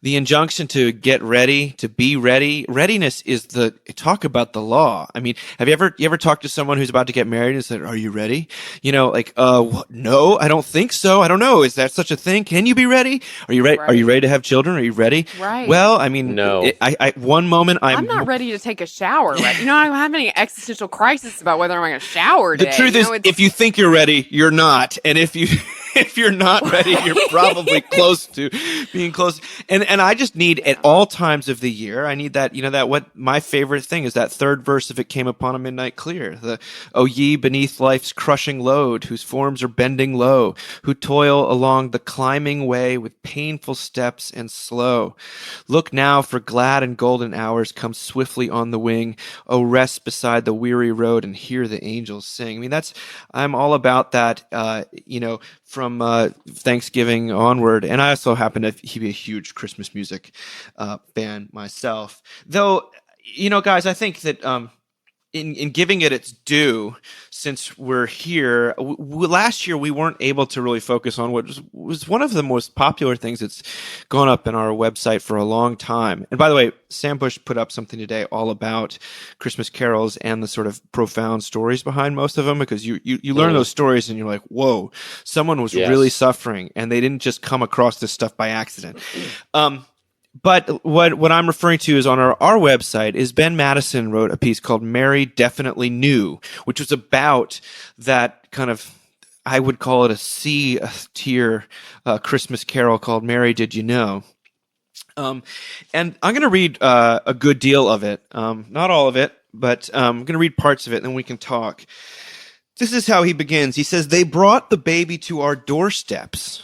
the injunction to get ready, to be ready, readiness is talk about the law. I mean, have you ever talked to someone who's about to get married and said, are you ready? You know, like, no, I don't think so. I don't know. Is that such a thing? Can you be ready? Are you ready? Right. Are you ready to have children? Are you ready? Right. Well, I mean, no. One moment I'm not ready to take a shower. Right? You know, I don't have any existential crisis about whether I'm going to shower today. The truth is, if you think you're ready, you're not. And if you're not ready, you're probably close to being close. And I just need at all times of the year, I need that, what my favorite thing is that third verse of It Came Upon a Midnight Clear. O ye beneath life's crushing load, whose forms are bending low, who toil along the climbing way with painful steps and slow. Look now, for glad and golden hours come swiftly on the wing. O rest beside the weary road and hear the angels sing. I mean, I'm all about that, from Thanksgiving onward. And I also happen to be a huge Christmas music fan myself. Though, guys, I think that in giving it its due, since we're here, last year we weren't able to really focus on what was one of the most popular things that's gone up in our website for a long time. And by the way, Sam Bush put up something today all about Christmas carols and the sort of profound stories behind most of them, because you learn those stories and you're like, whoa, someone was really suffering and they didn't just come across this stuff by accident. But what I'm referring to is on our website is Ben Madison wrote a piece called Mary Definitely Knew, which was about that kind of, I would call it a C-tier Christmas carol called Mary Did You Know? And I'm going to read a good deal of it, not all of it, but I'm going to read parts of it and then we can talk. This is how he begins. He says, "They brought the baby to our doorsteps,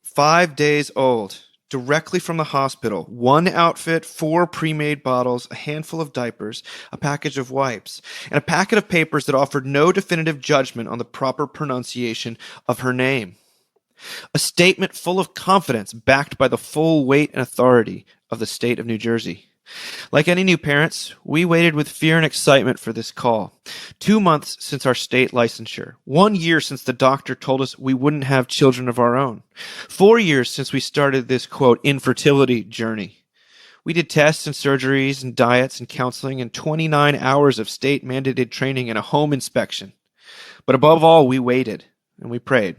5 days old. Directly from the hospital, 1 outfit, 4 pre-made bottles, a handful of diapers, a package of wipes, and a packet of papers that offered no definitive judgment on the proper pronunciation of her name. A statement full of confidence backed by the full weight and authority of the state of New Jersey. Like any new parents, we waited with fear and excitement for this call. 2 months since our state licensure. 1 year since the doctor told us we wouldn't have children of our own. 4 years since we started this, quote, infertility journey. We did tests and surgeries and diets and counseling and 29 hours of state-mandated training and a home inspection. But above all, we waited and we prayed.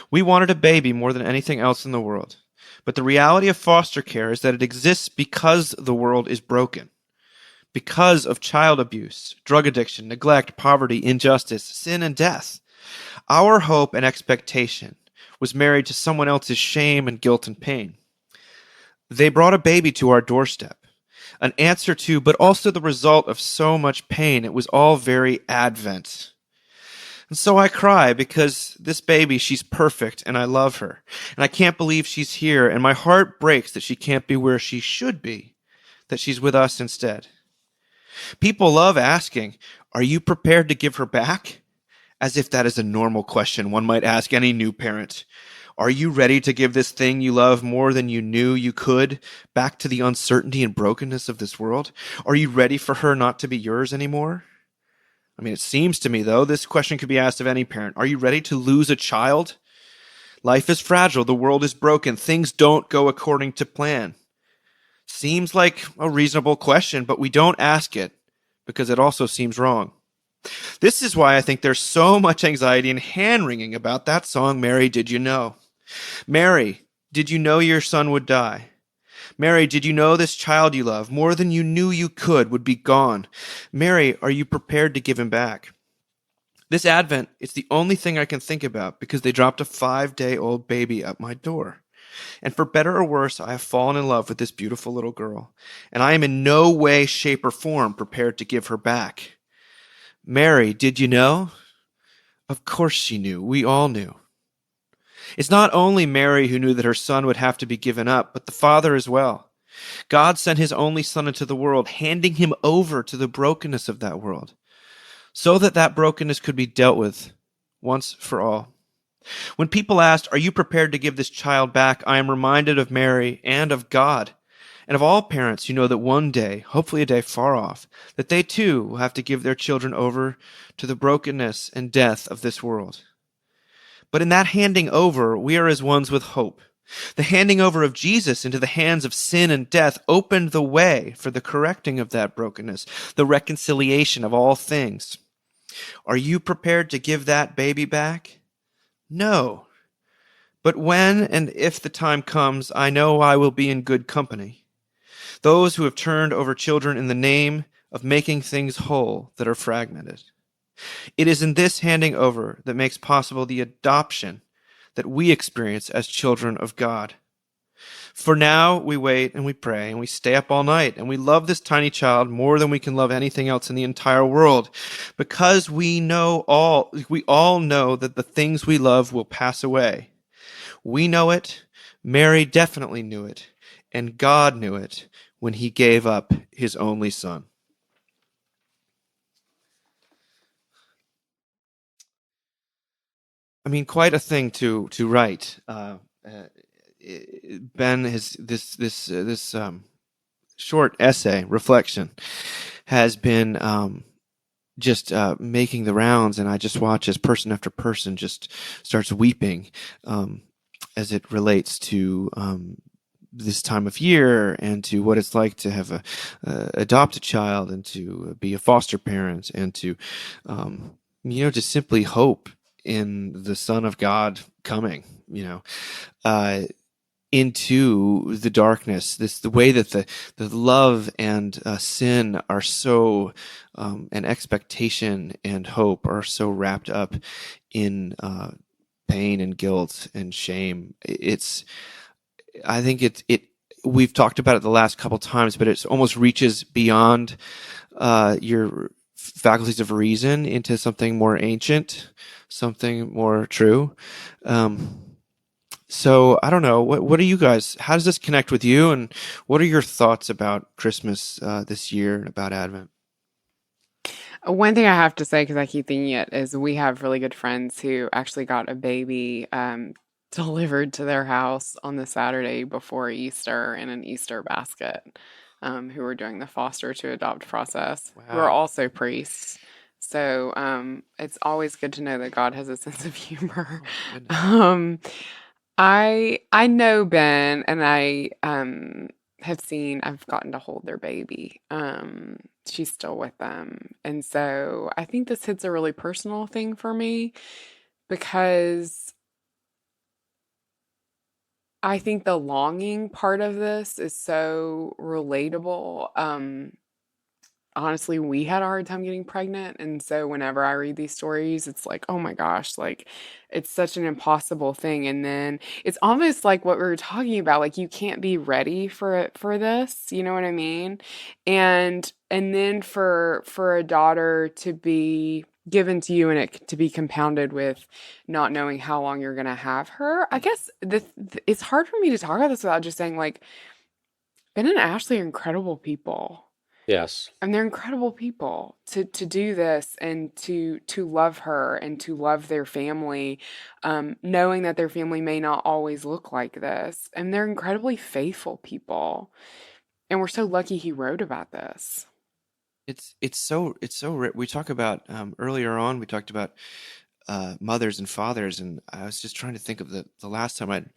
We wanted a baby more than anything else in the world. But the reality of foster care is that it exists because the world is broken. Because of child abuse, drug addiction, neglect, poverty, injustice, sin, and death. Our hope and expectation was married to someone else's shame and guilt and pain. They brought a baby to our doorstep. An answer to, but also the result of so much pain. It was all very Advent. And so I cry because this baby, she's perfect and I love her. And I can't believe she's here and my heart breaks that she can't be where she should be, that she's with us instead. People love asking, are you prepared to give her back? As if that is a normal question one might ask any new parent. Are you ready to give this thing you love more than you knew you could back to the uncertainty and brokenness of this world? Are you ready for her not to be yours anymore? I mean, it seems to me, though, this question could be asked of any parent. Are you ready to lose a child? Life is fragile. The world is broken. Things don't go according to plan. Seems like a reasonable question, but we don't ask it because it also seems wrong. This is why I think there's so much anxiety and hand-wringing about that song, Mary, Did You Know? Mary, did you know your son would die? Mary, did you know this child you love, more than you knew you could, would be gone? Mary, are you prepared to give him back? This Advent, it's the only thing I can think about because they dropped a 5-day-old baby at my door. And for better or worse, I have fallen in love with this beautiful little girl, and I am in no way, shape, or form prepared to give her back. Mary, did you know? Of course she knew. We all knew. It's not only Mary who knew that her son would have to be given up, but the Father as well. God sent his only Son into the world, handing him over to the brokenness of that world, so that that brokenness could be dealt with once for all. When people asked, are you prepared to give this child back? I am reminded of Mary and of God, and of all parents who know that one day, hopefully a day far off, that they too will have to give their children over to the brokenness and death of this world. But in that handing over, we are as ones with hope. The handing over of Jesus into the hands of sin and death opened the way for the correcting of that brokenness, the reconciliation of all things. Are you prepared to give that baby back? No. But when and if the time comes, I know I will be in good company. Those who have turned over children in the name of making things whole that are fragmented. It is in this handing over that makes possible the adoption that we experience as children of God. For now, we wait and we pray and we stay up all night and we love this tiny child more than we can love anything else in the entire world, because we all know that the things we love will pass away. We know it. Mary definitely knew it, and God knew it when he gave up his only son. I mean, quite a thing to write. Ben has this short essay reflection has been just making the rounds, and I just watch as person after person just starts weeping as it relates to this time of year and to what it's like to have adopt a child and to be a foster parent and to to simply hope in the Son of God coming, into the darkness. The way that the love and sin are so, and expectation and hope are so wrapped up in pain and guilt and shame. I think we've talked about it the last couple times, but it almost reaches beyond your faculties of reason into something more ancient, something more true. So I don't know. What do you guys? How does this connect with you? And what are your thoughts about Christmas this year and about Advent? One thing I have to say, because I keep thinking it, is we have really good friends who actually got a baby delivered to their house on the Saturday before Easter in an Easter basket, who were doing the foster to adopt process, who are Wow. also priests. So it's always good to know that God has a sense of humor. Oh, goodness. I know Ben, and I I've gotten to hold their baby. She's still with them. And so I think this hits a really personal thing for me, because I think the longing part of this is so relatable. Honestly, we had a hard time getting pregnant. And so whenever I read these stories, it's like, oh my gosh, like it's such an impossible thing. And then it's almost like what we were talking about, like you can't be ready for this, you know what I mean? And then for a daughter to be given to you and it to be compounded with not knowing how long you're going to have her. I guess it's hard for me to talk about this without just saying, like, Ben and Ashley are incredible people. Yes. And they're incredible people to do this and to love her and to love their family, knowing that their family may not always look like this. And they're incredibly faithful people. And we're so lucky he wrote about this. We talk about earlier on. We talked about mothers and fathers, and I was just trying to think of the last time I'd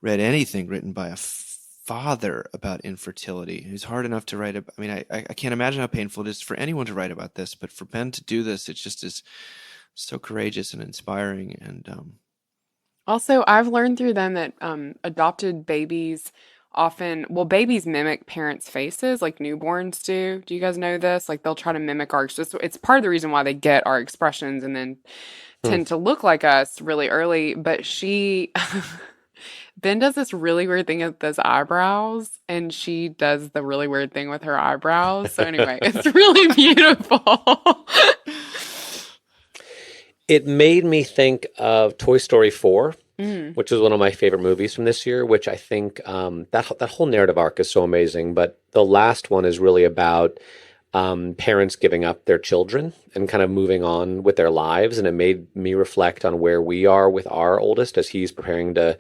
read anything written by a father about infertility. It's hard enough to write. I mean, I can't imagine how painful it is for anyone to write about this, but for Ben to do this, it just is so courageous and inspiring. And Also, I've learned through them that adopted babies babies mimic parents' faces like newborns do. Do you guys know this? Like they'll try to mimic our, it's part of the reason why they get our expressions and then tend to look like us really early. But Ben does this really weird thing with his eyebrows, and she does the really weird thing with her eyebrows. So anyway, it's really beautiful. It made me think of Toy Story 4, which is one of my favorite movies from this year, which I think that whole narrative arc is so amazing. But the last one is really about parents giving up their children and kind of moving on with their lives. And it made me reflect on where we are with our oldest as he's preparing to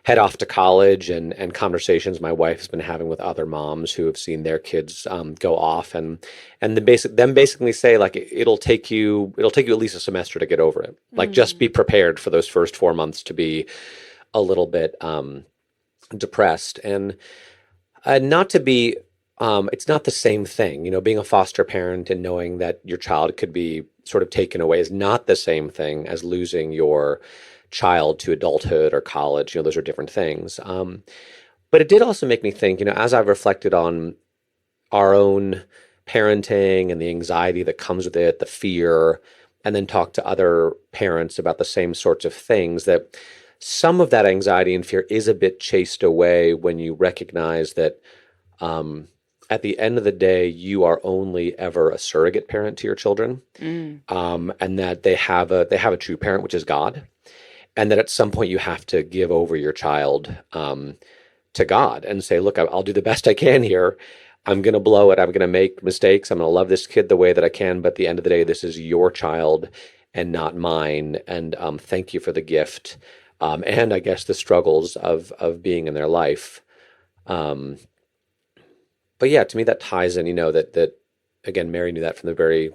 head off to college, and conversations my wife has been having with other moms who have seen their kids go off, and them basically say, like, it'll take you at least a semester to get over it. Like, just be prepared for those first 4 months to be a little bit depressed, and not to be. It's not the same thing, being a foster parent and knowing that your child could be sort of taken away is not the same thing as losing your child to adulthood or college. Those are different things. But it did also make me think, as I've reflected on our own parenting and the anxiety that comes with it, the fear, and then talk to other parents about the same sorts of things, that some of that anxiety and fear is a bit chased away when you recognize that at the end of the day, you are only ever a surrogate parent to your children, and that they have a true parent, which is God. And that at some point you have to give over your child to God and say, look, I'll do the best I can here. I'm going to blow it. I'm going to make mistakes. I'm going to love this kid the way that I can. But at the end of the day, this is your child and not mine. And thank you for the gift. And I guess the struggles of being in their life. But yeah, to me, that ties in, that again, Mary knew that from the very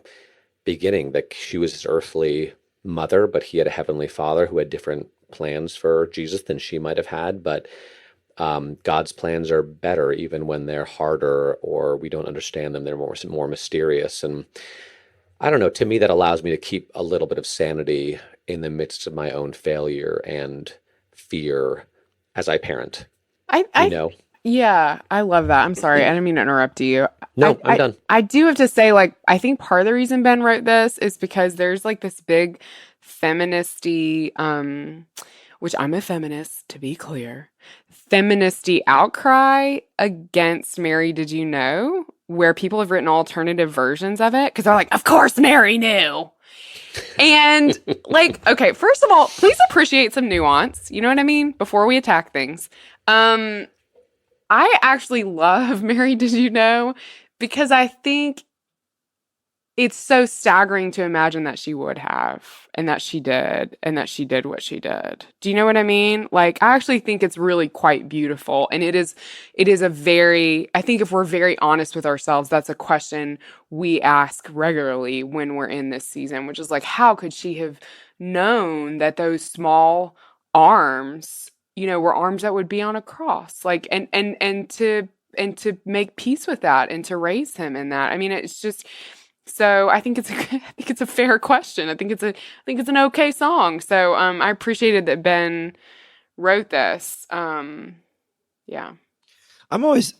beginning, that she was his earthly mother, but he had a heavenly father who had different plans for Jesus than she might have had. But God's plans are better, even when they're harder or we don't understand them. They're more mysterious. And I don't know, to me, that allows me to keep a little bit of sanity in the midst of my own failure and fear as I parent. Yeah, I love that. I'm sorry. I didn't mean to interrupt you. No, I'm done. I do have to say, I think part of the reason Ben wrote this is because there's this big feministy, which I'm a feminist, to be clear, feministy outcry against Mary, Did You Know? Where people have written alternative versions of it because they're like, of course Mary knew. And okay, first of all, please appreciate some nuance. You know what I mean? Before we attack things. I actually love Mary, Did You Know? Because I think it's so staggering to imagine that she would have, and that she did, and that she did what she did. Do you know what I mean? I actually think it's really quite beautiful. And it is I think if we're very honest with ourselves, that's a question we ask regularly when we're in this season, which is how could she have known that those small arms, were arms that would be on a cross, and to make peace with that and to raise him in that. I mean, it's just, so I think it's a fair question. I think it's an okay song. So, I appreciated that Ben wrote this. Yeah. I always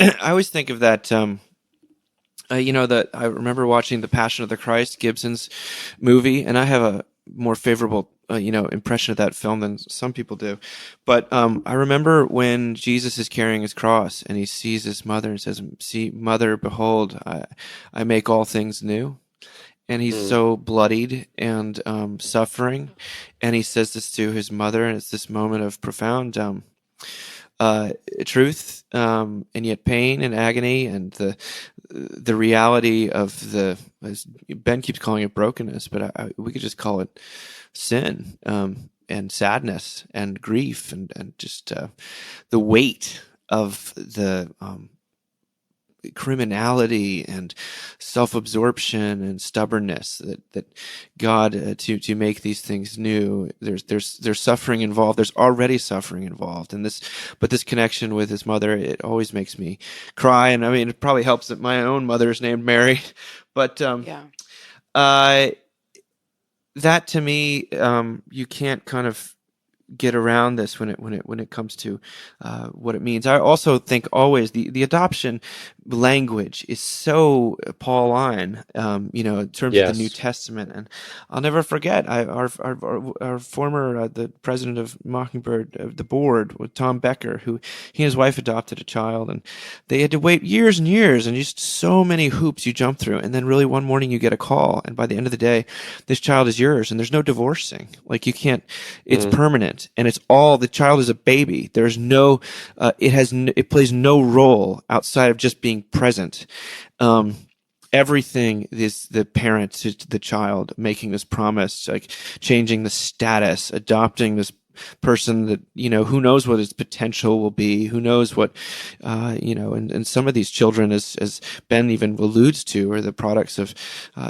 think of that, that I remember watching The Passion of the Christ, Gibson's movie, and I have a more favorable impression of that film than some people do. But I remember when Jesus is carrying his cross and he sees his mother and says, "See, mother, behold, I make all things new." And he's so bloodied and suffering. And he says this to his mother, and it's this moment of profound truth, and yet pain and agony, and the reality of as Ben keeps calling it brokenness, but we could just call it sin, and sadness and grief, and just the weight of the criminality and self-absorption and stubbornness that God, to make these things new. There's suffering involved. There's already suffering involved, and this connection with his mother, it always makes me cry. And I mean, it probably helps that my own mother is named Mary, but that to me, you can't kind of get around this when it comes to what it means. I also think always the adoption language is so Pauline, in terms of the New Testament. And I'll never forget our former the president of Mockingbird, the board, with Tom Becker, who he and his wife adopted a child, and they had to wait years and years, and just so many hoops you jump through, and then really one morning you get a call, and by the end of the day, this child is yours, and there's no divorcing. Like, you can't. It's permanent. And it's all, the child is a baby. There's no, it plays no role outside of just being present. Everything is the parent to the child making this promise, like changing the status, adopting this person that, who knows what its potential will be, who knows what, and some of these children, as Ben even alludes to, are the products of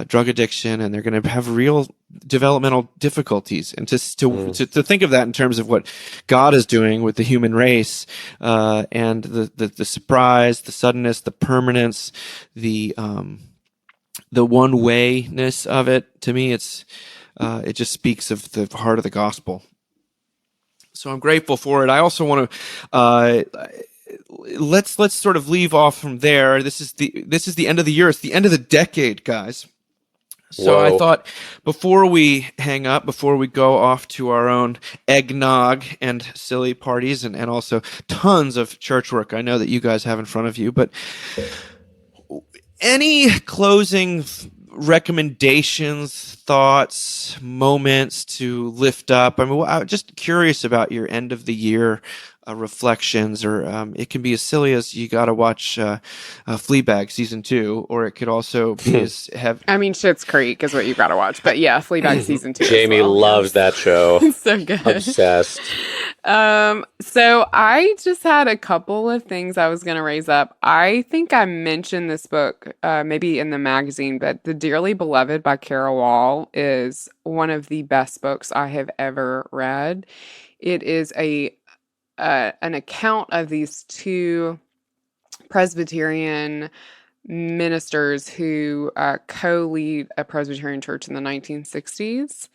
drug addiction, and they're going to have real developmental difficulties. And to think of that in terms of what God is doing with the human race, and the surprise, the suddenness, the permanence, the one-wayness of it, to me, it just speaks of the heart of the gospel. So I'm grateful for it. I also want to let's sort of leave off from there. This is the end of the year. It's the end of the decade, guys. So I thought, before we hang up, before we go off to our own eggnog and silly parties, and also tons of church work I know that you guys have in front of you, but any closing recommendations, thoughts, moments to lift up? I mean, I'm just curious about your end of the year reflections, or it can be as silly as you got to watch Fleabag season 2, or it could also be as Schitt's Creek is what you got to watch, but yeah, Fleabag season 2. Jamie loves that show. It's so good. Obsessed. So I just had a couple of things I was going to raise up. I think I mentioned this book, maybe in the magazine, but The Dearly Beloved by Cara Wall is one of the best books I have ever read. It is an account of these two Presbyterian ministers who co-lead a Presbyterian church in the 1960s.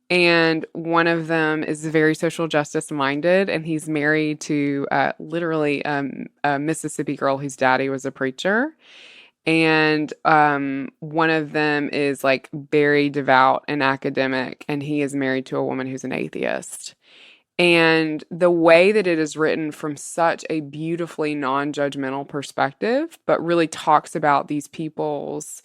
And one of them is very social justice minded, and he's married to literally a Mississippi girl whose daddy was a preacher. And one of them is like very devout and academic, and he is married to a woman who's an atheist. And the way that it is written from such a beautifully non-judgmental perspective, but really talks about these people's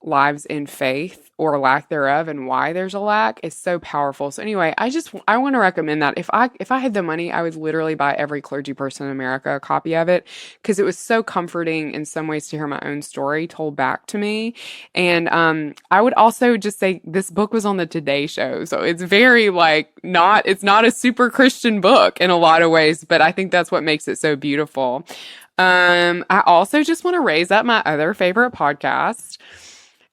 lives in faith or lack thereof and why there's a lack, is so powerful. So anyway, I want to recommend that. If I had the money, I would literally buy every clergy person in America a copy of it, because it was so comforting in some ways to hear my own story told back to me. And I would also just say this book was on the Today Show, so it's very it's not a super Christian book in a lot of ways, but I think that's what makes it so beautiful. I also just want to raise up my other favorite podcast.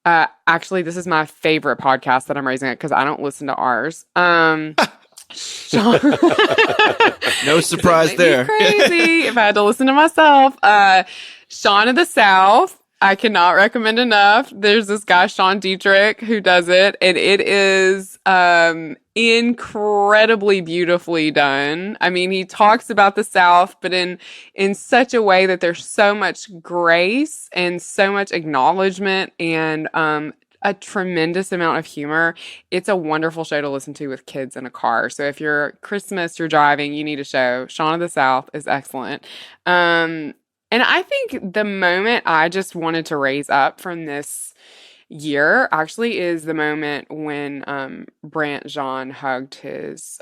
Actually, this is my favorite podcast that I'm raising it because I don't listen to ours. Sean, no surprise there. Crazy if I had to listen to myself. Sean of the South, I cannot recommend enough. There's this guy, Sean Dietrich, who does it, and it is incredibly beautifully done. I mean, he talks about the South, but in such a way that there's so much grace and so much acknowledgement and a tremendous amount of humor. It's a wonderful show to listen to with kids in a car. So if you're you're driving, you need a show. Sean of the South is excellent. And I think the moment I just wanted to raise up from this year actually is the moment when Brant Jean hugged his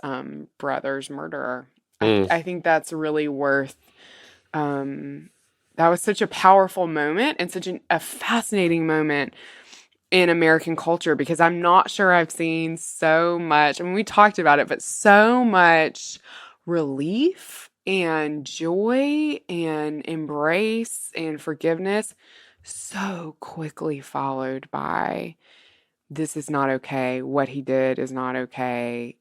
brother's murderer. I think that's really worth. That was such a powerful moment and such a fascinating moment in American culture, because I'm not sure I've seen so much. I mean, we talked about it, but so much relief and joy and embrace and forgiveness so quickly followed by this is not okay. What he did is not okay.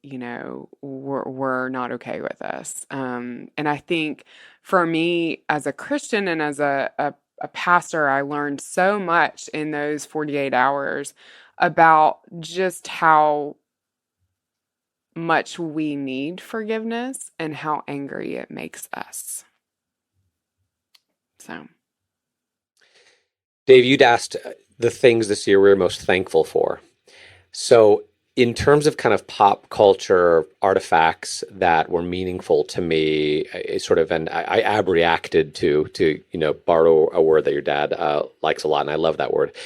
We're not okay with this. And I think for me as a Christian and as a pastor, I learned so much in those 48 hours about just how much we need forgiveness and how angry it makes us. So, Dave, you'd asked the things this year we were most thankful for. So, in terms of kind of pop culture artifacts that were meaningful to me, and I abreacted to borrow a word that your dad likes a lot, and I love that word.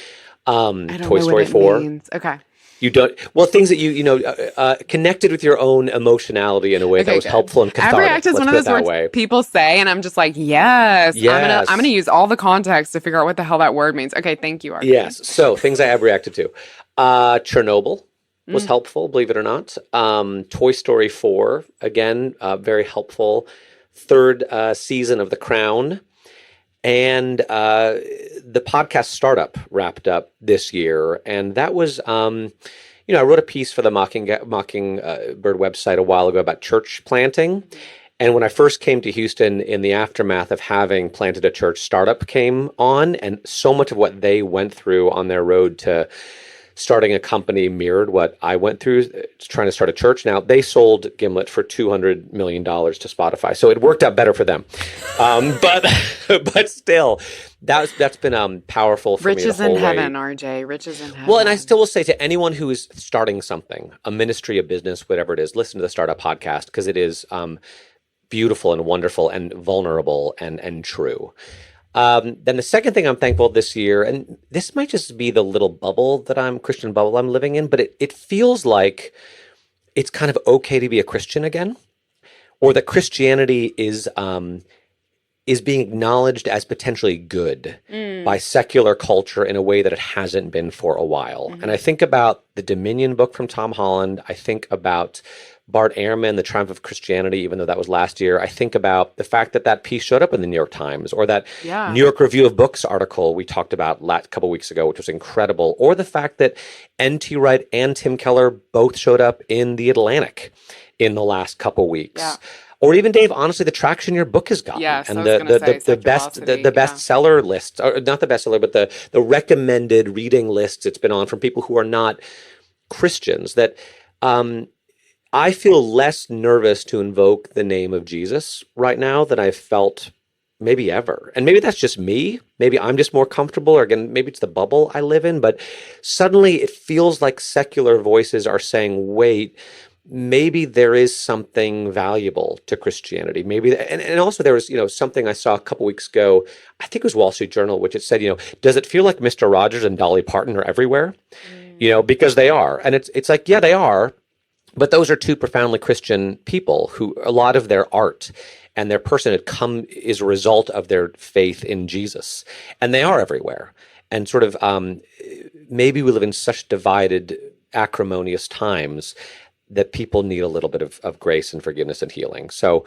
I don't Toy know Story what it 4. means. Okay. You don't, well, things that connected with your own emotionality in a way that was good. helpful and cathartic. Abreact is Let's one of put it those that words way. people say, and I'm just like, yes. Yes. I'm gonna use all the context to figure out what the hell that word means. Okay, thank you, RJ. Yes. So things I abreacted to. Chernobyl was helpful, believe it or not. Toy Story 4, again, very helpful. Third season of The Crown. And the podcast Startup wrapped up this year. And that was, I wrote a piece for the Mockingbird website a while ago about church planting. And when I first came to Houston, in the aftermath of having planted a church, Startup came on. And so much of what they went through on their road to starting a company mirrored what I went through trying to start a church. Now, they sold Gimlet for $200 million to Spotify, so it worked out better for them. But still, that's been powerful for me. Riches in heaven, RJ. Riches in heaven. Well, and I still will say to anyone who is starting something, a ministry, a business, whatever it is, listen to the Startup podcast, because it is beautiful and wonderful and vulnerable and true. Then the second thing I'm thankful this year, and this might just be the little Christian bubble I'm living in, but it feels like it's kind of okay to be a Christian again, or that Christianity is being acknowledged as potentially good by secular culture in a way that it hasn't been for a while. And I think about the Dominion book from Tom Holland. I think about Bart Ehrman, The Triumph of Christianity, even though that was last year. I think about the fact that piece showed up in the New York Times, or that New York Review of Books article we talked about a couple weeks ago, which was incredible, or the fact that N.T. Wright and Tim Keller both showed up in The Atlantic in the last couple weeks. Yeah. Or even, Dave, honestly, the traction your book has gotten. Yes, and the bestseller list, or not the bestseller, but the recommended reading lists it's been on from people who are not Christians, that I feel less nervous to invoke the name of Jesus right now than I've felt maybe ever. And maybe that's just me. Maybe I'm just more comfortable, or again, maybe it's the bubble I live in, but suddenly it feels like secular voices are saying, wait, maybe there is something valuable to Christianity. Maybe, and also there was, something I saw a couple weeks ago, I think it was Wall Street Journal, which it said, does it feel like Mr. Rogers and Dolly Parton are everywhere? Because they are. And it's like, yeah, they are. But those are two profoundly Christian people who a lot of their art and their personhood is a result of their faith in Jesus. And they are everywhere. And sort of maybe we live in such divided, acrimonious times that people need a little bit of grace and forgiveness and healing. So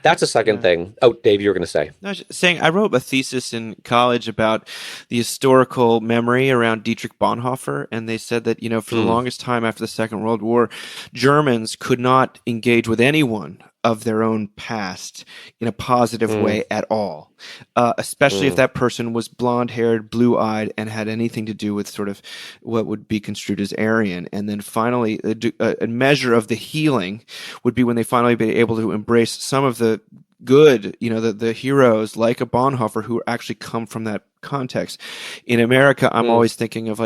that's a second thing. Oh, Dave, you were going to say. No, I was just saying, I wrote a thesis in college about the historical memory around Dietrich Bonhoeffer, and they said that, for the longest time after the Second World War, Germans could not engage with anyone of their own past in a positive way at all, especially if that person was blonde-haired, blue-eyed, and had anything to do with sort of what would be construed as Aryan. And then finally, a measure of the healing would be when they finally be able to embrace some of the good, the heroes like a Bonhoeffer who actually come from that context. In America, I'm always thinking of for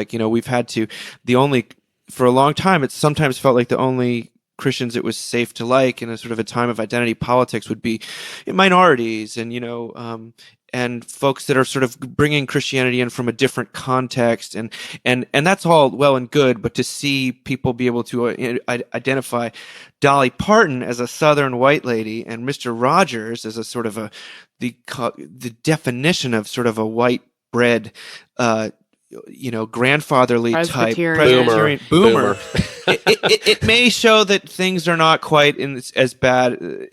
a long time, it sometimes felt like the only Christians it was safe to like in a sort of a time of identity politics would be minorities and, and folks that are sort of bringing Christianity in from a different context, and that's all well and good. But to see people be able to identify Dolly Parton as a Southern white lady and Mr. Rogers as a sort of the definition of sort of a white bread, grandfatherly type Presbyterian. boomer. It may show that things are not quite as bad.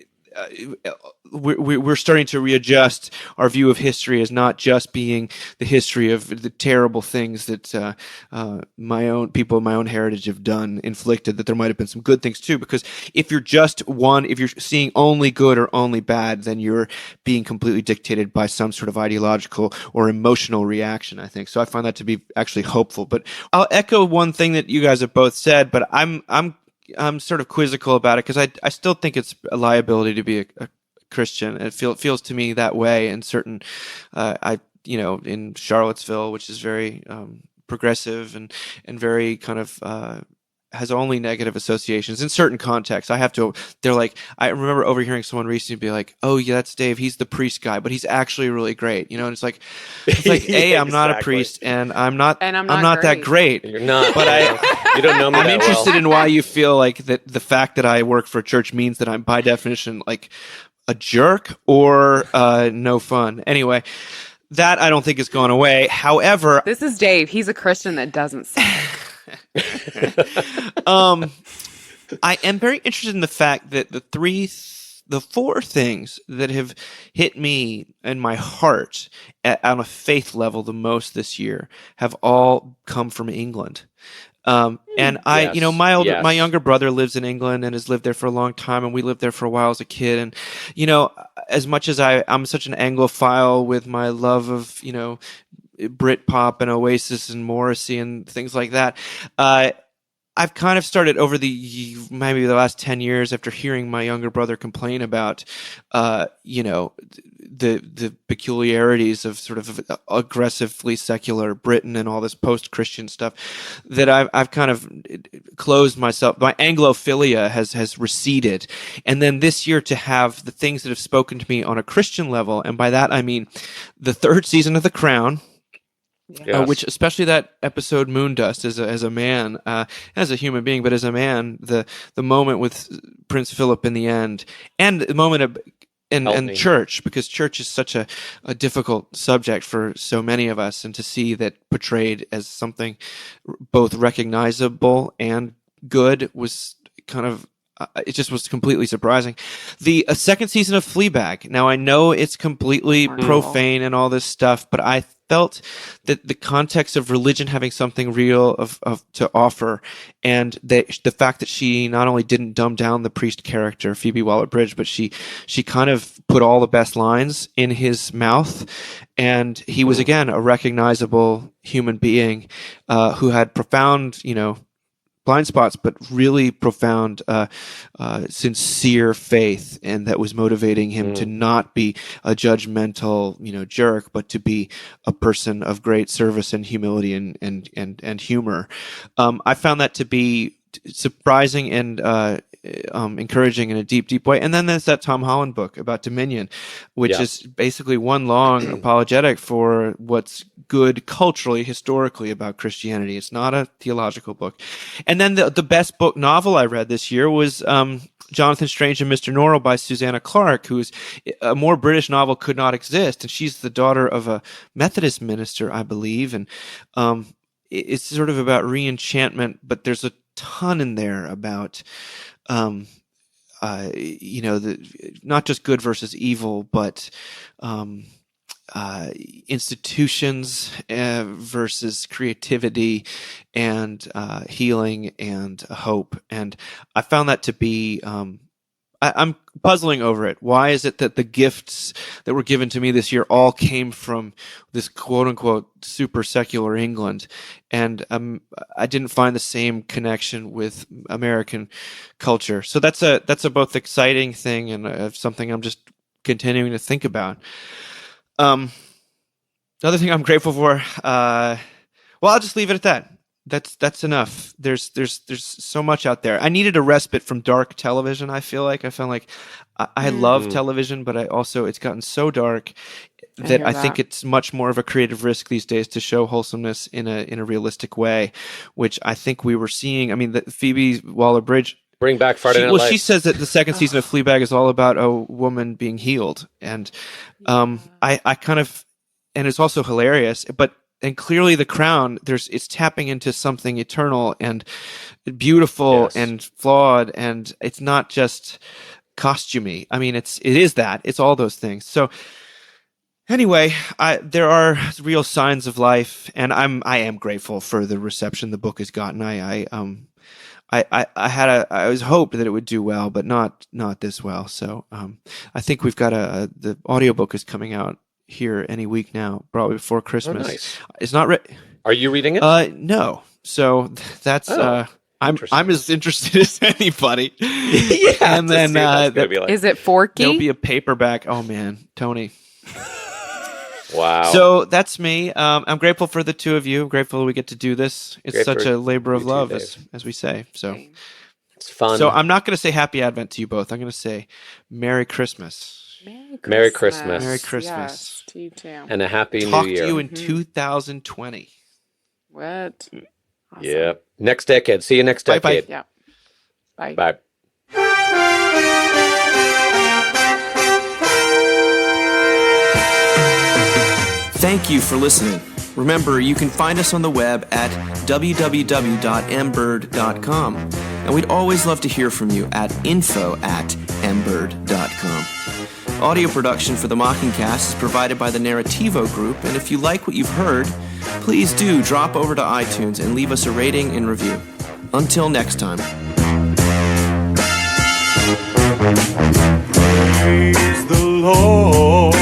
We're starting to readjust our view of history as not just being the history of the terrible things that my own people of my own heritage have done, inflicted, that there might have been some good things too. Because if you're if you're seeing only good or only bad, then you're being completely dictated by some sort of ideological or emotional reaction, I think. So I find that to be actually hopeful. But I'll echo one thing that you guys have both said, but I'm sort of quizzical about it because I still think it's a liability to be a Christian. It feels to me that way in certain, in Charlottesville, which is very progressive and very kind of has only negative associations in certain contexts. They're like, I remember overhearing someone recently be like, "Oh yeah, that's Dave. He's the priest guy, but he's actually really great." And it's like, Yeah, I'm not a exactly. priest, and I'm not not that great. You're not, But you don't know me I'm that interested well. in why you feel like that the fact that I work for a church means that I'm by definition like a jerk or no fun. Anyway, that I don't think has gone away. However, This is Dave. He's a Christian that doesn't sin. I am very interested in the fact that the four things that have hit me in my heart on a faith level the most this year have all come from England. And I, Yes, my younger brother lives in England and has lived there for a long time, and we lived there for a while as a kid. And, as much as I'm such an Anglophile with my love of, Britpop and Oasis and Morrissey and things like that, I've kind of started over maybe the last 10 years after hearing my younger brother complain about, the peculiarities of sort of aggressively secular Britain and all this post-Christian stuff, that I've kind of closed myself. My Anglophilia has receded. And then this year to have the things that have spoken to me on a Christian level, and by that I mean the third season of The Crown, Yes. which especially that episode Moondust as a man, as a human being, but as a man, the moment with Prince Philip in the end, and the moment of and church, because church is such a difficult subject for so many of us, and to see that portrayed as something both recognizable and good was kind of it just was completely surprising. The second season of Fleabag. Now I know it's completely profane and all this stuff, but I felt that the context of religion having something real of to offer, and the fact that she not only didn't dumb down the priest character Phoebe Waller-Bridge, but she kind of put all the best lines in his mouth, and he was again a recognizable human being who had profound, blind spots, but really profound, sincere faith, and that was motivating him to not be a judgmental, jerk, but to be a person of great service and humility and humor. I found that to be surprising and encouraging in a deep, deep way. And then there's that Tom Holland book about Dominion, which is basically one long apologetic for what's good culturally, historically about Christianity. It's not a theological book. And then the best novel I read this year was Jonathan Strange and Mr. Norrell by Susannah Clarke, who's a more British novel could not exist. And she's the daughter of a Methodist minister, I believe. And it's sort of about re-enchantment, but there's a ton in there about not just good versus evil, but institutions versus creativity, and healing and hope. And I found that to be I'm puzzling over it. Why is it that the gifts that were given to me this year all came from this quote unquote super secular England? And I didn't find the same connection with American culture. So that's a both exciting thing and something I'm just continuing to think about. Another thing I'm grateful for, well, I'll just leave it at that. that's enough. There's so much out there. I needed a respite from dark television. I feel like I found like I love television, but it's gotten so dark that I think it's much more of a creative risk these days to show wholesomeness in a realistic way, which I think we were seeing. I mean, Phoebe Waller-Bridge. Bring back Friday Night Lights. She says that the second season of Fleabag is all about a woman being healed, and I kind of, and it's also hilarious, and clearly The Crown, it's tapping into something eternal and beautiful and flawed, and it's not just costumey. I mean, it is that. It's all those things. So anyway, there are real signs of life, and I am grateful for the reception the book has gotten. I was hoped that it would do well, but not this well. So I think we've got the audiobook is coming out here any week now, probably before Christmas. Oh, nice. It's not Are you reading it? No. So that's I'm as interested as anybody. Yeah. And then is it Forky? There'll be a paperback. Oh man, Tony. Wow. So that's me. I'm grateful for the two of you. I'm grateful we get to do this. It's Grateful such a labor of you too, love, Dave. as we say. So It's fun. So I'm not going to say Happy Advent to you both. I'm going to say Merry Christmas. Merry Christmas. Merry Christmas. Yes, to you too. And a happy Talk new year. to you in 2020. What? Awesome. Yep. Next decade. See you next Bye-bye. decade. Yeah. Bye. Bye. Thank you for listening. Remember, you can find us on the web at www.mbird.com. And we'd always love to hear from you at info@mbird.com. Audio production for the Mockingcast is provided by the Narrativo Group, and if you like what you've heard, please do drop over to iTunes and leave us a rating and review. Until next time. Praise the Lord.